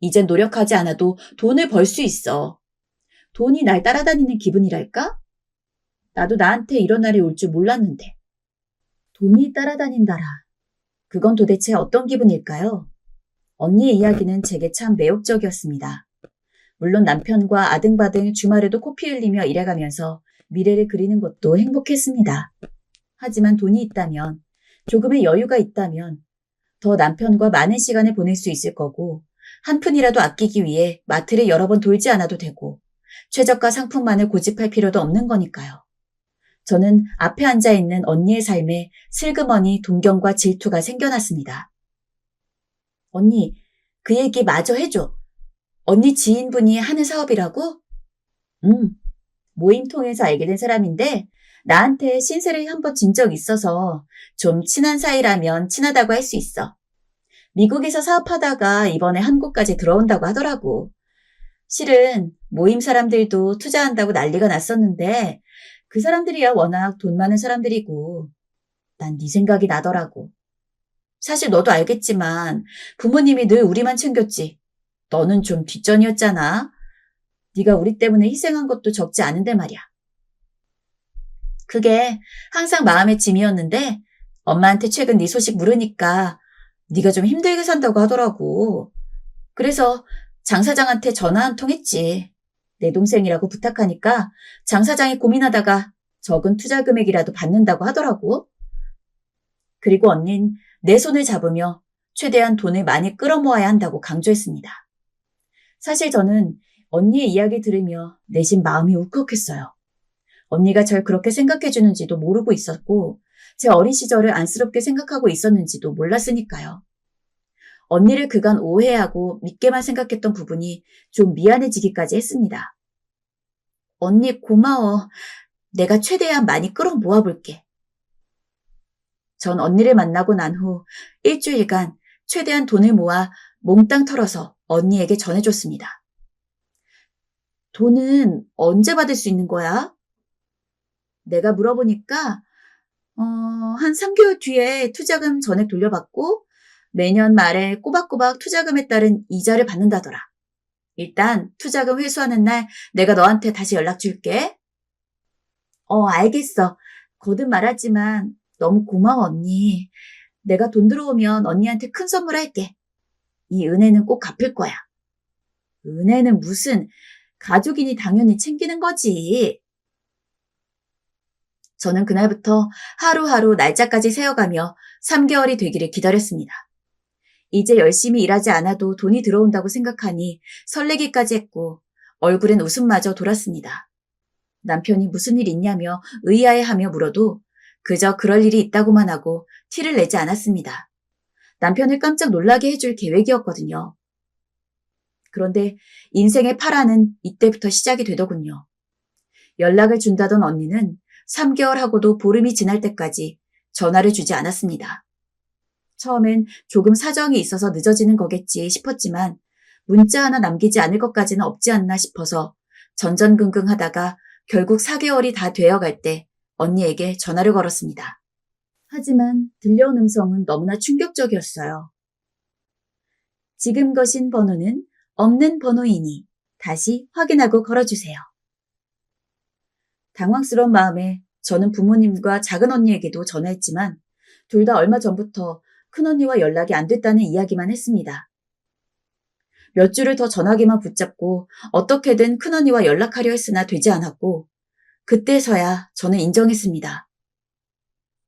[SPEAKER 2] 이젠 노력하지 않아도 돈을 벌 수 있어. 돈이 날 따라다니는 기분이랄까? 나도 나한테 이런 날이 올 줄 몰랐는데. 돈이 따라다닌다라. 그건 도대체 어떤 기분일까요? 언니의 이야기는 제게 참 매혹적이었습니다. 물론 남편과 아등바등 주말에도 코피 흘리며 일해가면서 미래를 그리는 것도 행복했습니다. 하지만 돈이 있다면, 조금의 여유가 있다면 더 남편과 많은 시간을 보낼 수 있을 거고 한 푼이라도 아끼기 위해 마트를 여러 번 돌지 않아도 되고 최저가 상품만을 고집할 필요도 없는 거니까요. 저는 앞에 앉아있는 언니의 삶에 슬그머니 동경과 질투가 생겨났습니다. 언니, 그 얘기 마저 해줘. 언니 지인분이 하는 사업이라고? 모임 통해서 알게 된 사람인데 나한테 신세를 한번 진 적 있어서 좀 친한 사이라면 친하다고 할 수 있어. 미국에서 사업하다가 이번에 한국까지 들어온다고 하더라고. 실은 모임 사람들도 투자한다고 난리가 났었는데 그 사람들이야 워낙 돈 많은 사람들이고 난 네 생각이 나더라고. 사실 너도 알겠지만 부모님이 늘 우리만 챙겼지. 너는 좀 뒷전이었잖아. 네가 우리 때문에 희생한 것도 적지 않은데 말이야. 그게 항상 마음의 짐이었는데 엄마한테 최근 네 소식 물으니까 네가 좀 힘들게 산다고 하더라고. 그래서 장 사장한테 전화 한 통 했지. 내 동생이라고 부탁하니까 장 사장이 고민하다가 적은 투자 금액이라도 받는다고 하더라고. 그리고 언닌 내 손을 잡으며 최대한 돈을 많이 끌어모아야 한다고 강조했습니다. 사실 저는 언니의 이야기 들으며 내심 마음이 울컥했어요. 언니가 절 그렇게 생각해주는지도 모르고 있었고 제 어린 시절을 안쓰럽게 생각하고 있었는지도 몰랐으니까요. 언니를 그간 오해하고 믿게만 생각했던 부분이 좀 미안해지기까지 했습니다. 언니 고마워. 내가 최대한 많이 끌어모아볼게. 전 언니를 만나고 난 후 일주일간 최대한 돈을 모아 몽땅 털어서 언니에게 전해줬습니다. 돈은 언제 받을 수 있는 거야? 내가 물어보니까 한 3개월 뒤에 투자금 전액 돌려받고 매년 말에 꼬박꼬박 투자금에 따른 이자를 받는다더라. 일단 투자금 회수하는 날 내가 너한테 다시 연락 줄게. 알겠어. 거듭 말하지만 너무 고마워, 언니. 내가 돈 들어오면 언니한테 큰 선물 할게. 이 은혜는 꼭 갚을 거야. 은혜는 무슨, 가족이니 당연히 챙기는 거지. 저는 그날부터 하루하루 날짜까지 세어가며 3개월이 되기를 기다렸습니다. 이제 열심히 일하지 않아도 돈이 들어온다고 생각하니 설레기까지 했고 얼굴엔 웃음마저 돌았습니다. 남편이 무슨 일 있냐며 의아해하며 물어도 그저 그럴 일이 있다고만 하고 티를 내지 않았습니다. 남편을 깜짝 놀라게 해줄 계획이었거든요. 그런데 인생의 파란은 이때부터 시작이 되더군요. 연락을 준다던 언니는 3개월 하고도 보름이 지날 때까지 전화를 주지 않았습니다. 처음엔 조금 사정이 있어서 늦어지는 거겠지 싶었지만 문자 하나 남기지 않을 것까지는 없지 않나 싶어서 전전긍긍하다가 결국 4개월이 다 되어갈 때 언니에게 전화를 걸었습니다. 하지만 들려온 음성은 너무나 충격적이었어요. 지금 거신 번호는 없는 번호이니 다시 확인하고 걸어주세요. 당황스러운 마음에 저는 부모님과 작은 언니에게도 전화했지만 둘 다 얼마 전부터 큰언니와 연락이 안 됐다는 이야기만 했습니다. 몇 주를 더 전화기만 붙잡고 어떻게든 큰언니와 연락하려 했으나 되지 않았고 그때서야 저는 인정했습니다.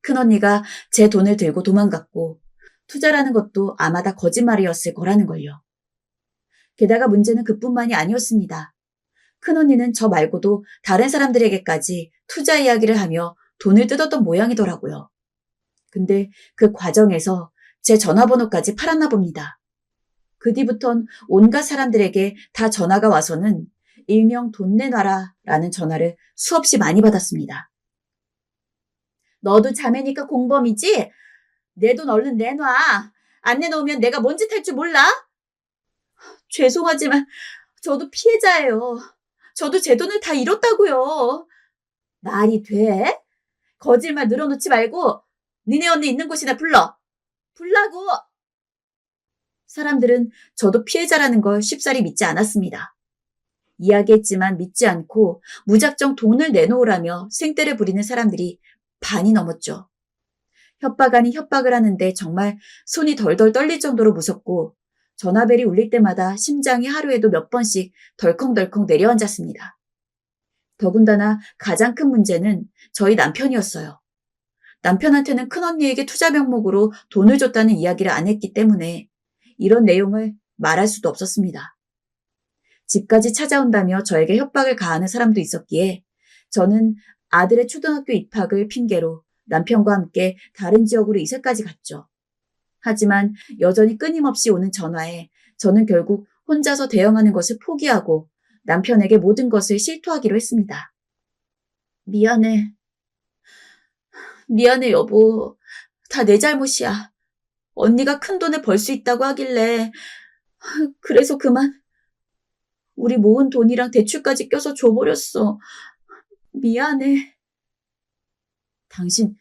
[SPEAKER 2] 큰언니가 제 돈을 들고 도망갔고 투자라는 것도 아마 다 거짓말이었을 거라는 걸요. 게다가 문제는 그뿐만이 아니었습니다. 큰언니는 저 말고도 다른 사람들에게까지 투자 이야기를 하며 돈을 뜯었던 모양이더라고요. 근데 그 과정에서 제 전화번호까지 팔았나 봅니다. 그 뒤부턴 온갖 사람들에게 다 전화가 와서는 일명 돈 내놔라 라는 전화를 수없이 많이 받았습니다. 너도 자매니까 공범이지? 내 돈 얼른 내놔. 안 내놓으면 내가 뭔 짓 할 줄 몰라? 죄송하지만 저도 피해자예요. 저도 제 돈을 다 잃었다고요. 말이 돼? 거짓말 늘어놓지 말고 니네 언니 있는 곳이나 불러. 불라고. 사람들은 저도 피해자라는 걸 쉽사리 믿지 않았습니다. 이야기했지만 믿지 않고 무작정 돈을 내놓으라며 생떼를 부리는 사람들이 반이 넘었죠. 협박 아닌 협박을 하는데 정말 손이 덜덜 떨릴 정도로 무섭고 전화벨이 울릴 때마다 심장이 하루에도 몇 번씩 덜컹덜컹 내려앉았습니다. 더군다나 가장 큰 문제는 저희 남편이었어요. 남편한테는 큰언니에게 투자 명목으로 돈을 줬다는 이야기를 안 했기 때문에 이런 내용을 말할 수도 없었습니다. 집까지 찾아온다며 저에게 협박을 가하는 사람도 있었기에 저는 아들의 초등학교 입학을 핑계로 남편과 함께 다른 지역으로 이사까지 갔죠. 하지만 여전히 끊임없이 오는 전화에 저는 결국 혼자서 대응하는 것을 포기하고 남편에게 모든 것을 실토하기로 했습니다. 미안해. 미안해, 여보. 다 내 잘못이야. 언니가 큰 돈을 벌 수 있다고 하길래 그래서 그만 우리 모은 돈이랑 대출까지 껴서 줘버렸어. 미안해. 당신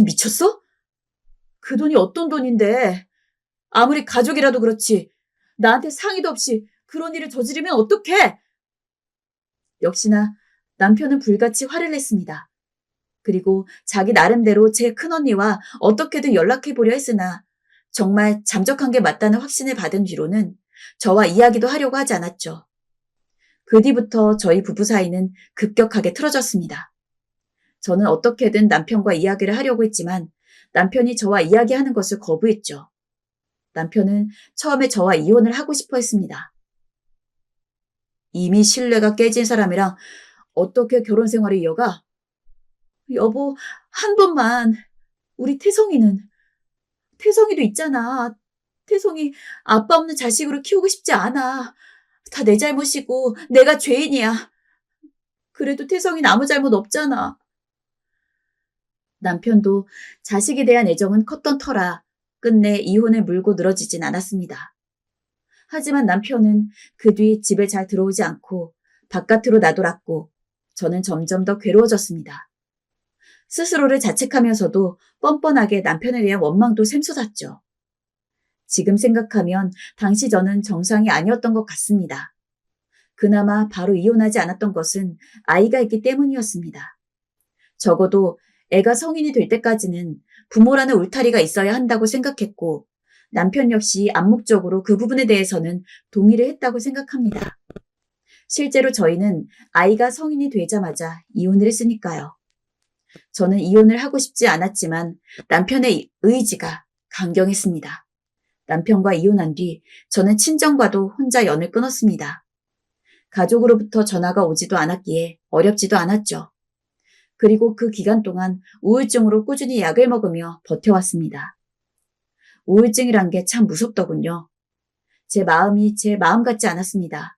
[SPEAKER 2] 미쳤어? 그 돈이 어떤 돈인데? 아무리 가족이라도 그렇지. 나한테 상의도 없이 그런 일을 저지르면 어떡해? 역시나 남편은 불같이 화를 냈습니다. 그리고 자기 나름대로 제 큰언니와 어떻게든 연락해보려 했으나 정말 잠적한 게 맞다는 확신을 받은 뒤로는 저와 이야기도 하려고 하지 않았죠. 그 뒤부터 저희 부부 사이는 급격하게 틀어졌습니다. 저는 어떻게든 남편과 이야기를 하려고 했지만 남편이 저와 이야기하는 것을 거부했죠. 남편은 처음에 저와 이혼을 하고 싶어 했습니다. 이미 신뢰가 깨진 사람이랑 어떻게 결혼 생활을 이어가? 여보, 한 번만. 우리 태성이도 있잖아. 태성이 아빠 없는 자식으로 키우고 싶지 않아. 다 내 잘못이고 내가 죄인이야. 그래도 태성이는 아무 잘못 없잖아. 남편도 자식에 대한 애정은 컸던 터라 끝내 이혼을 물고 늘어지진 않았습니다. 하지만 남편은 그 뒤 집에 잘 들어오지 않고 바깥으로 나돌았고 저는 점점 더 괴로워졌습니다. 스스로를 자책하면서도 뻔뻔하게 남편에 대한 원망도 샘솟았죠. 지금 생각하면 당시 저는 정상이 아니었던 것 같습니다. 그나마 바로 이혼하지 않았던 것은 아이가 있기 때문이었습니다. 적어도 애가 성인이 될 때까지는 부모라는 울타리가 있어야 한다고 생각했고 남편 역시 암묵적으로 그 부분에 대해서는 동의를 했다고 생각합니다. 실제로 저희는 아이가 성인이 되자마자 이혼을 했으니까요. 저는 이혼을 하고 싶지 않았지만 남편의 의지가 강경했습니다. 남편과 이혼한 뒤 저는 친정과도 혼자 연을 끊었습니다. 가족으로부터 전화가 오지도 않았기에 어렵지도 않았죠. 그리고 그 기간 동안 우울증으로 꾸준히 약을 먹으며 버텨왔습니다. 우울증이란 게 참 무섭더군요. 제 마음이 제 마음 같지 않았습니다.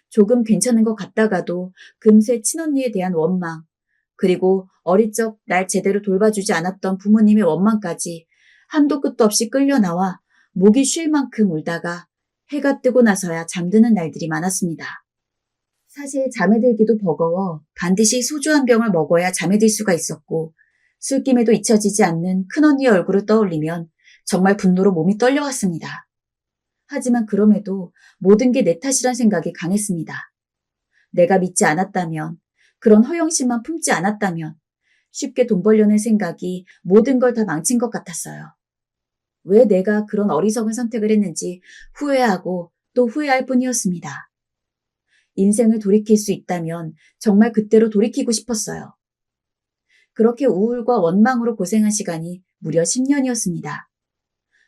[SPEAKER 2] 조금 괜찮은 것 같다가도 금세 친언니에 대한 원망, 그리고 어릴 적 날 제대로 돌봐주지 않았던 부모님의 원망까지 한도 끝도 없이 끌려나와 목이 쉴 만큼 울다가 해가 뜨고 나서야 잠드는 날들이 많았습니다. 사실 잠에 들기도 버거워 반드시 소주 한 병을 먹어야 잠에 들 수가 있었고 술김에도 잊혀지지 않는 큰언니의 얼굴을 떠올리면 정말 분노로 몸이 떨려왔습니다. 하지만 그럼에도 모든 게 내 탓이란 생각이 강했습니다. 내가 믿지 않았다면, 그런 허영심만 품지 않았다면 쉽게 돈 벌려는 생각이 모든 걸 다 망친 것 같았어요. 왜 내가 그런 어리석은 선택을 했는지 후회하고 또 후회할 뿐이었습니다. 인생을 돌이킬 수 있다면 정말 그때로 돌이키고 싶었어요. 그렇게 우울과 원망으로 고생한 시간이 무려 10년이었습니다.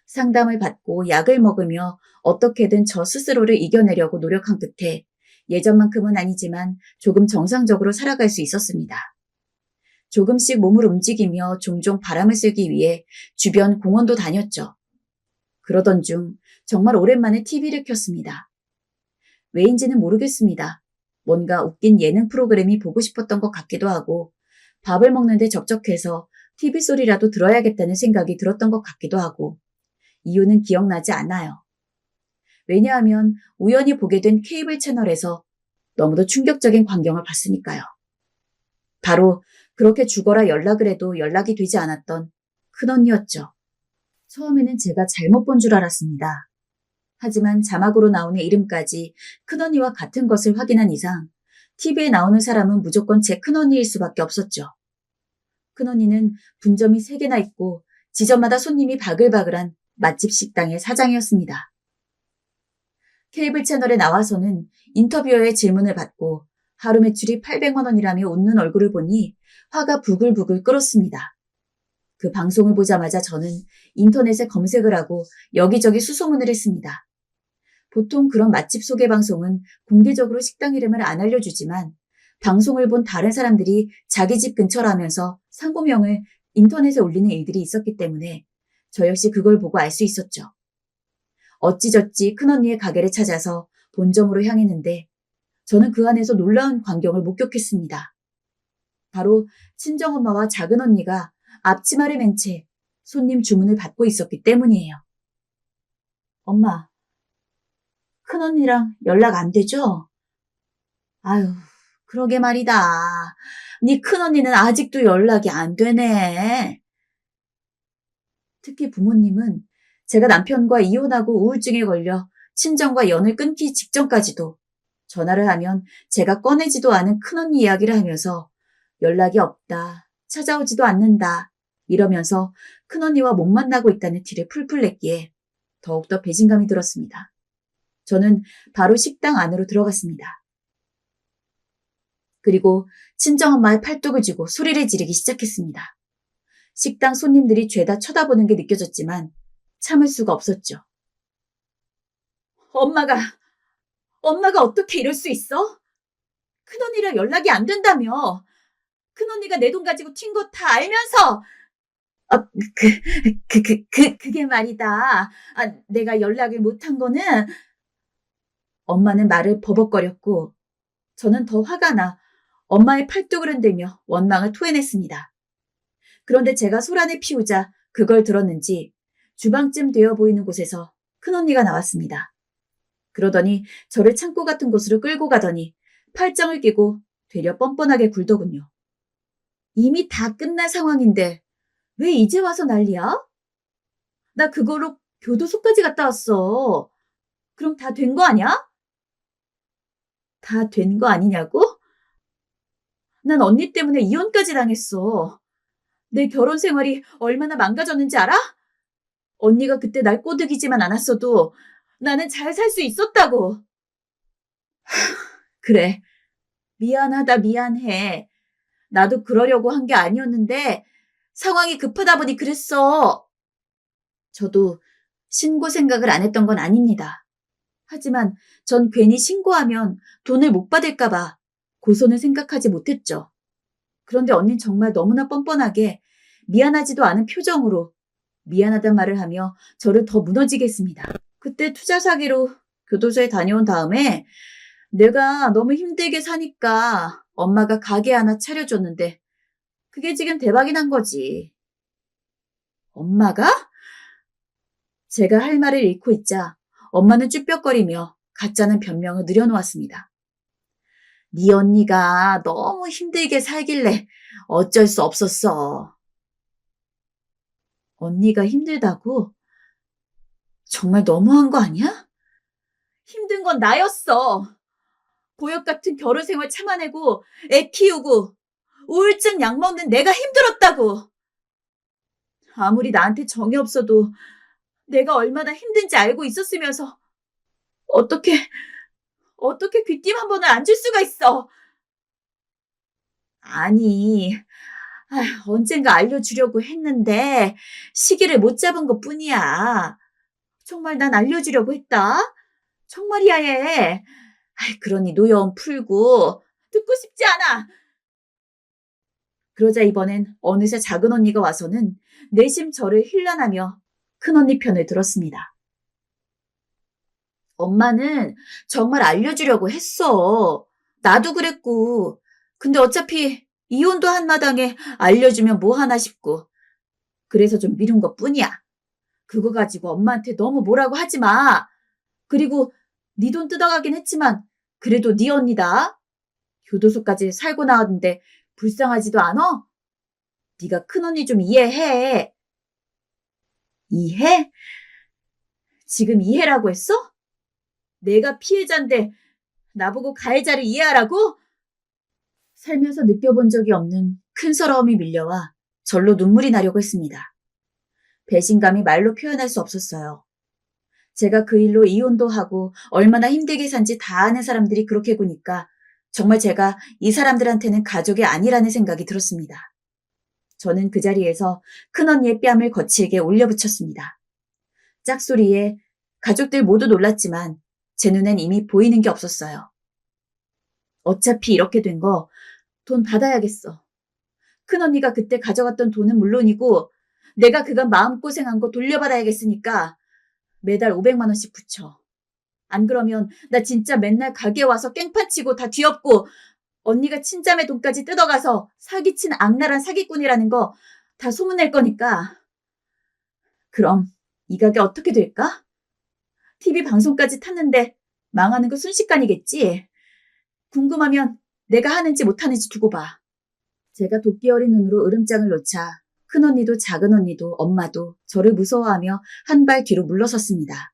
[SPEAKER 2] 상담을 받고 약을 먹으며 어떻게든 저 스스로를 이겨내려고 노력한 끝에 예전만큼은 아니지만 조금 정상적으로 살아갈 수 있었습니다. 조금씩 몸을 움직이며 종종 바람을 쐬기 위해 주변 공원도 다녔죠. 그러던 중 정말 오랜만에 TV를 켰습니다. 왜인지는 모르겠습니다. 뭔가 웃긴 예능 프로그램이 보고 싶었던 것 같기도 하고 밥을 먹는데 적적해서 TV 소리라도 들어야겠다는 생각이 들었던 것 같기도 하고 이유는 기억나지 않아요. 왜냐하면 우연히 보게 된 케이블 채널에서 너무도 충격적인 광경을 봤으니까요. 바로 그렇게 죽어라 연락을 해도 연락이 되지 않았던 큰언니였죠. 처음에는 제가 잘못 본 줄 알았습니다. 하지만 자막으로 나오는 이름까지 큰언니와 같은 것을 확인한 이상 TV에 나오는 사람은 무조건 제 큰언니일 수밖에 없었죠. 큰언니는 분점이 3개나 있고 지점마다 손님이 바글바글한 맛집 식당의 사장이었습니다. 케이블 채널에 나와서는 인터뷰어의 질문을 받고 하루 매출이 800만 원이라며 웃는 얼굴을 보니 화가 부글부글 끓었습니다. 그 방송을 보자마자 저는 인터넷에 검색을 하고 여기저기 수소문을 했습니다. 보통 그런 맛집 소개 방송은 공개적으로 식당 이름을 안 알려주지만 방송을 본 다른 사람들이 자기 집 근처라면서 상호명을 인터넷에 올리는 일들이 있었기 때문에 저 역시 그걸 보고 알 수 있었죠. 어찌저찌 큰언니의 가게를 찾아서 본점으로 향했는데 저는 그 안에서 놀라운 광경을 목격했습니다. 바로 친정엄마와 작은언니가 앞치마를 맨 채 손님 주문을 받고 있었기 때문이에요. 엄마, 큰언니랑 연락 안 되죠? 아유, 그러게 말이다. 네 큰언니는 아직도 연락이 안 되네. 특히 부모님은 제가 남편과 이혼하고 우울증에 걸려 친정과 연을 끊기 직전까지도 전화를 하면 제가 꺼내지도 않은 큰언니 이야기를 하면서 연락이 없다, 찾아오지도 않는다 이러면서 큰언니와 못 만나고 있다는 티를 풀풀 냈기에 더욱더 배신감이 들었습니다. 저는 바로 식당 안으로 들어갔습니다. 그리고 친정엄마의 팔뚝을 쥐고 소리를 지르기 시작했습니다. 식당 손님들이 죄다 쳐다보는 게 느껴졌지만 참을 수가 없었죠. 엄마가 어떻게 이럴 수 있어? 큰언니랑 연락이 안 된다며. 큰언니가 내 돈 가지고 튄 거 다 알면서. 그게 말이다. 내가 연락을 못한 거는. 엄마는 말을 버벅거렸고 저는 더 화가 나 엄마의 팔뚝을 흔들며 원망을 토해냈습니다. 그런데 제가 소란을 피우자 그걸 들었는지 주방쯤 되어 보이는 곳에서 큰언니가 나왔습니다. 그러더니 저를 창고 같은 곳으로 끌고 가더니 팔짱을 끼고 되려 뻔뻔하게 굴더군요. 이미 다 끝난 상황인데 왜 이제 와서 난리야? 나 그거로 교도소까지 갔다 왔어. 그럼 다 된 거 아니야? 다 된 거 아니냐고? 난 언니 때문에 이혼까지 당했어. 내 결혼 생활이 얼마나 망가졌는지 알아? 언니가 그때 날 꼬드기지만 않았어도 나는 잘 살 수 있었다고. 그래. 미안하다 미안해. 나도 그러려고 한 게 아니었는데 상황이 급하다 보니 그랬어. 저도 신고 생각을 안 했던 건 아닙니다. 하지만 전 괜히 신고하면 돈을 못 받을까 봐 고소는 생각하지 못했죠. 그런데 언닌 정말 너무나 뻔뻔하게 미안하지도 않은 표정으로 미안하단 말을 하며 저를 더 무너지게 했습니다. 그때 투자 사기로 교도소에 다녀온 다음에 내가 너무 힘들게 사니까 엄마가 가게 하나 차려줬는데 그게 지금 대박이 난 거지. 엄마가? 제가 할 말을 잃고 있자 엄마는 쭈뼛거리며 가짜는 변명을 늘여놓았습니다. 네 언니가 너무 힘들게 살길래 어쩔 수 없었어. 언니가 힘들다고? 정말 너무한 거 아니야? 힘든 건 나였어. 보역 같은 결혼 생활 참아내고 애 키우고 우울증 약 먹는 내가 힘들었다고. 아무리 나한테 정이 없어도 내가 얼마나 힘든지 알고 있었으면서 어떻게 귀띔 한 번을 안 줄 수가 있어. 아니, 언젠가 알려주려고 했는데 시기를 못 잡은 것뿐이야. 정말 난 알려주려고 했다. 정말이야 얘. 그러니 노여움 풀고 듣고 싶지 않아. 그러자 이번엔 어느새 작은 언니가 와서는 내심 저를 힐난하며 큰언니 편을 들었습니다. 엄마는 정말 알려주려고 했어. 나도 그랬고. 근데 어차피 이혼도 한 마당에 알려주면 뭐 하나 싶고. 그래서 좀 미룬 것뿐이야. 그거 가지고 엄마한테 너무 뭐라고 하지 마. 그리고 네 돈 뜯어가긴 했지만 그래도 네 언니다. 교도소까지 살고 나왔는데 불쌍하지도 않아? 네가 큰언니 좀 이해해. 이해? 지금 이해라고 했어? 내가 피해자인데 나보고 가해자를 이해하라고? 살면서 느껴본 적이 없는 큰 서러움이 밀려와 절로 눈물이 나려고 했습니다. 배신감이 말로 표현할 수 없었어요. 제가 그 일로 이혼도 하고 얼마나 힘들게 산지 다 아는 사람들이 그렇게 구니까 정말 제가 이 사람들한테는 가족이 아니라는 생각이 들었습니다. 저는 그 자리에서 큰언니의 뺨을 거칠게 올려붙였습니다. 짝소리에 가족들 모두 놀랐지만 제 눈엔 이미 보이는 게 없었어요. 어차피 이렇게 된 거 돈 받아야겠어. 큰언니가 그때 가져갔던 돈은 물론이고 내가 그간 마음고생한 거 돌려받아야겠으니까 매달 500만 원씩 붙여. 안 그러면 나 진짜 맨날 가게 와서 깽판 치고 다 뒤엎고 언니가 친자매 돈까지 뜯어가서 사기친 악랄한 사기꾼이라는 거 다 소문낼 거니까. 그럼 이 가게 어떻게 될까? TV 방송까지 탔는데 망하는 거 순식간이겠지? 궁금하면 내가 하는지 못하는지 두고 봐. 제가 도끼 어린 눈으로 으름장을 놓자 큰언니도 작은언니도 엄마도 저를 무서워하며 한 발 뒤로 물러섰습니다.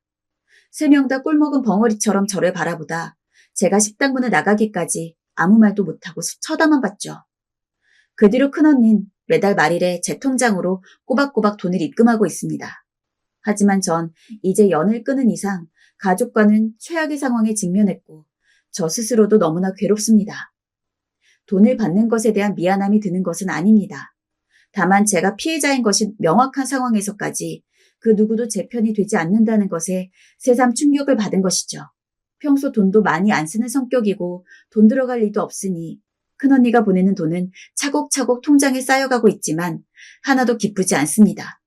[SPEAKER 2] 세 명 다 꿀먹은 벙어리처럼 저를 바라보다 제가 식당 문을 나가기까지 아무 말도 못하고 쳐다만 봤죠. 그 뒤로 큰언니는 매달 말일에 제 통장으로 꼬박꼬박 돈을 입금하고 있습니다. 하지만 전 이제 연을 끊은 이상 가족과는 최악의 상황에 직면했고 저 스스로도 너무나 괴롭습니다. 돈을 받는 것에 대한 미안함이 드는 것은 아닙니다. 다만 제가 피해자인 것이 명확한 상황에서까지 그 누구도 제 편이 되지 않는다는 것에 새삼 충격을 받은 것이죠. 평소 돈도 많이 안 쓰는 성격이고 돈 들어갈 일도 없으니 큰언니가 보내는 돈은 차곡차곡 통장에 쌓여가고 있지만 하나도 기쁘지 않습니다.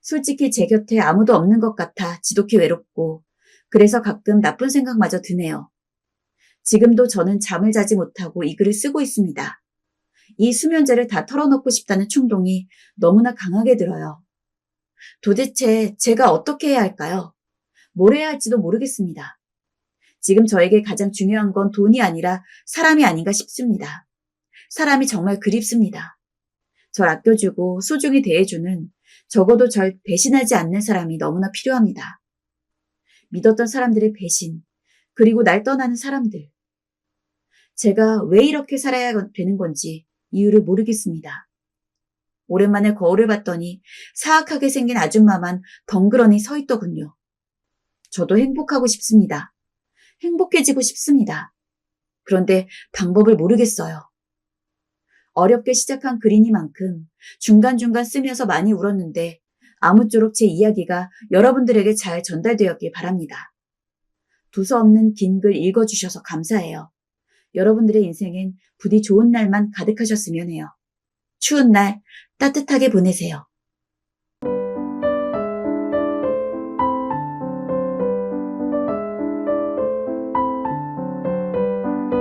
[SPEAKER 2] 솔직히 제 곁에 아무도 없는 것 같아 지독히 외롭고 그래서 가끔 나쁜 생각마저 드네요. 지금도 저는 잠을 자지 못하고 이 글을 쓰고 있습니다. 이 수면제를 다 털어놓고 싶다는 충동이 너무나 강하게 들어요. 도대체 제가 어떻게 해야 할까요? 뭘 해야 할지도 모르겠습니다. 지금 저에게 가장 중요한 건 돈이 아니라 사람이 아닌가 싶습니다. 사람이 정말 그립습니다. 절 아껴주고 소중히 대해주는, 적어도 절 배신하지 않는 사람이 너무나 필요합니다. 믿었던 사람들의 배신, 그리고 날 떠나는 사람들. 제가 왜 이렇게 살아야 되는 건지 이유를 모르겠습니다. 오랜만에 거울을 봤더니 사악하게 생긴 아줌마만 덩그러니 서 있더군요. 저도 행복하고 싶습니다. 행복해지고 싶습니다. 그런데 방법을 모르겠어요. 어렵게 시작한 글이니만큼 중간중간 쓰면서 많이 울었는데 아무쪼록 제 이야기가 여러분들에게 잘 전달되었길 바랍니다. 두서없는 긴 글 읽어주셔서 감사해요. 여러분들의 인생엔 부디 좋은 날만 가득하셨으면 해요. 추운 날 따뜻하게 보내세요.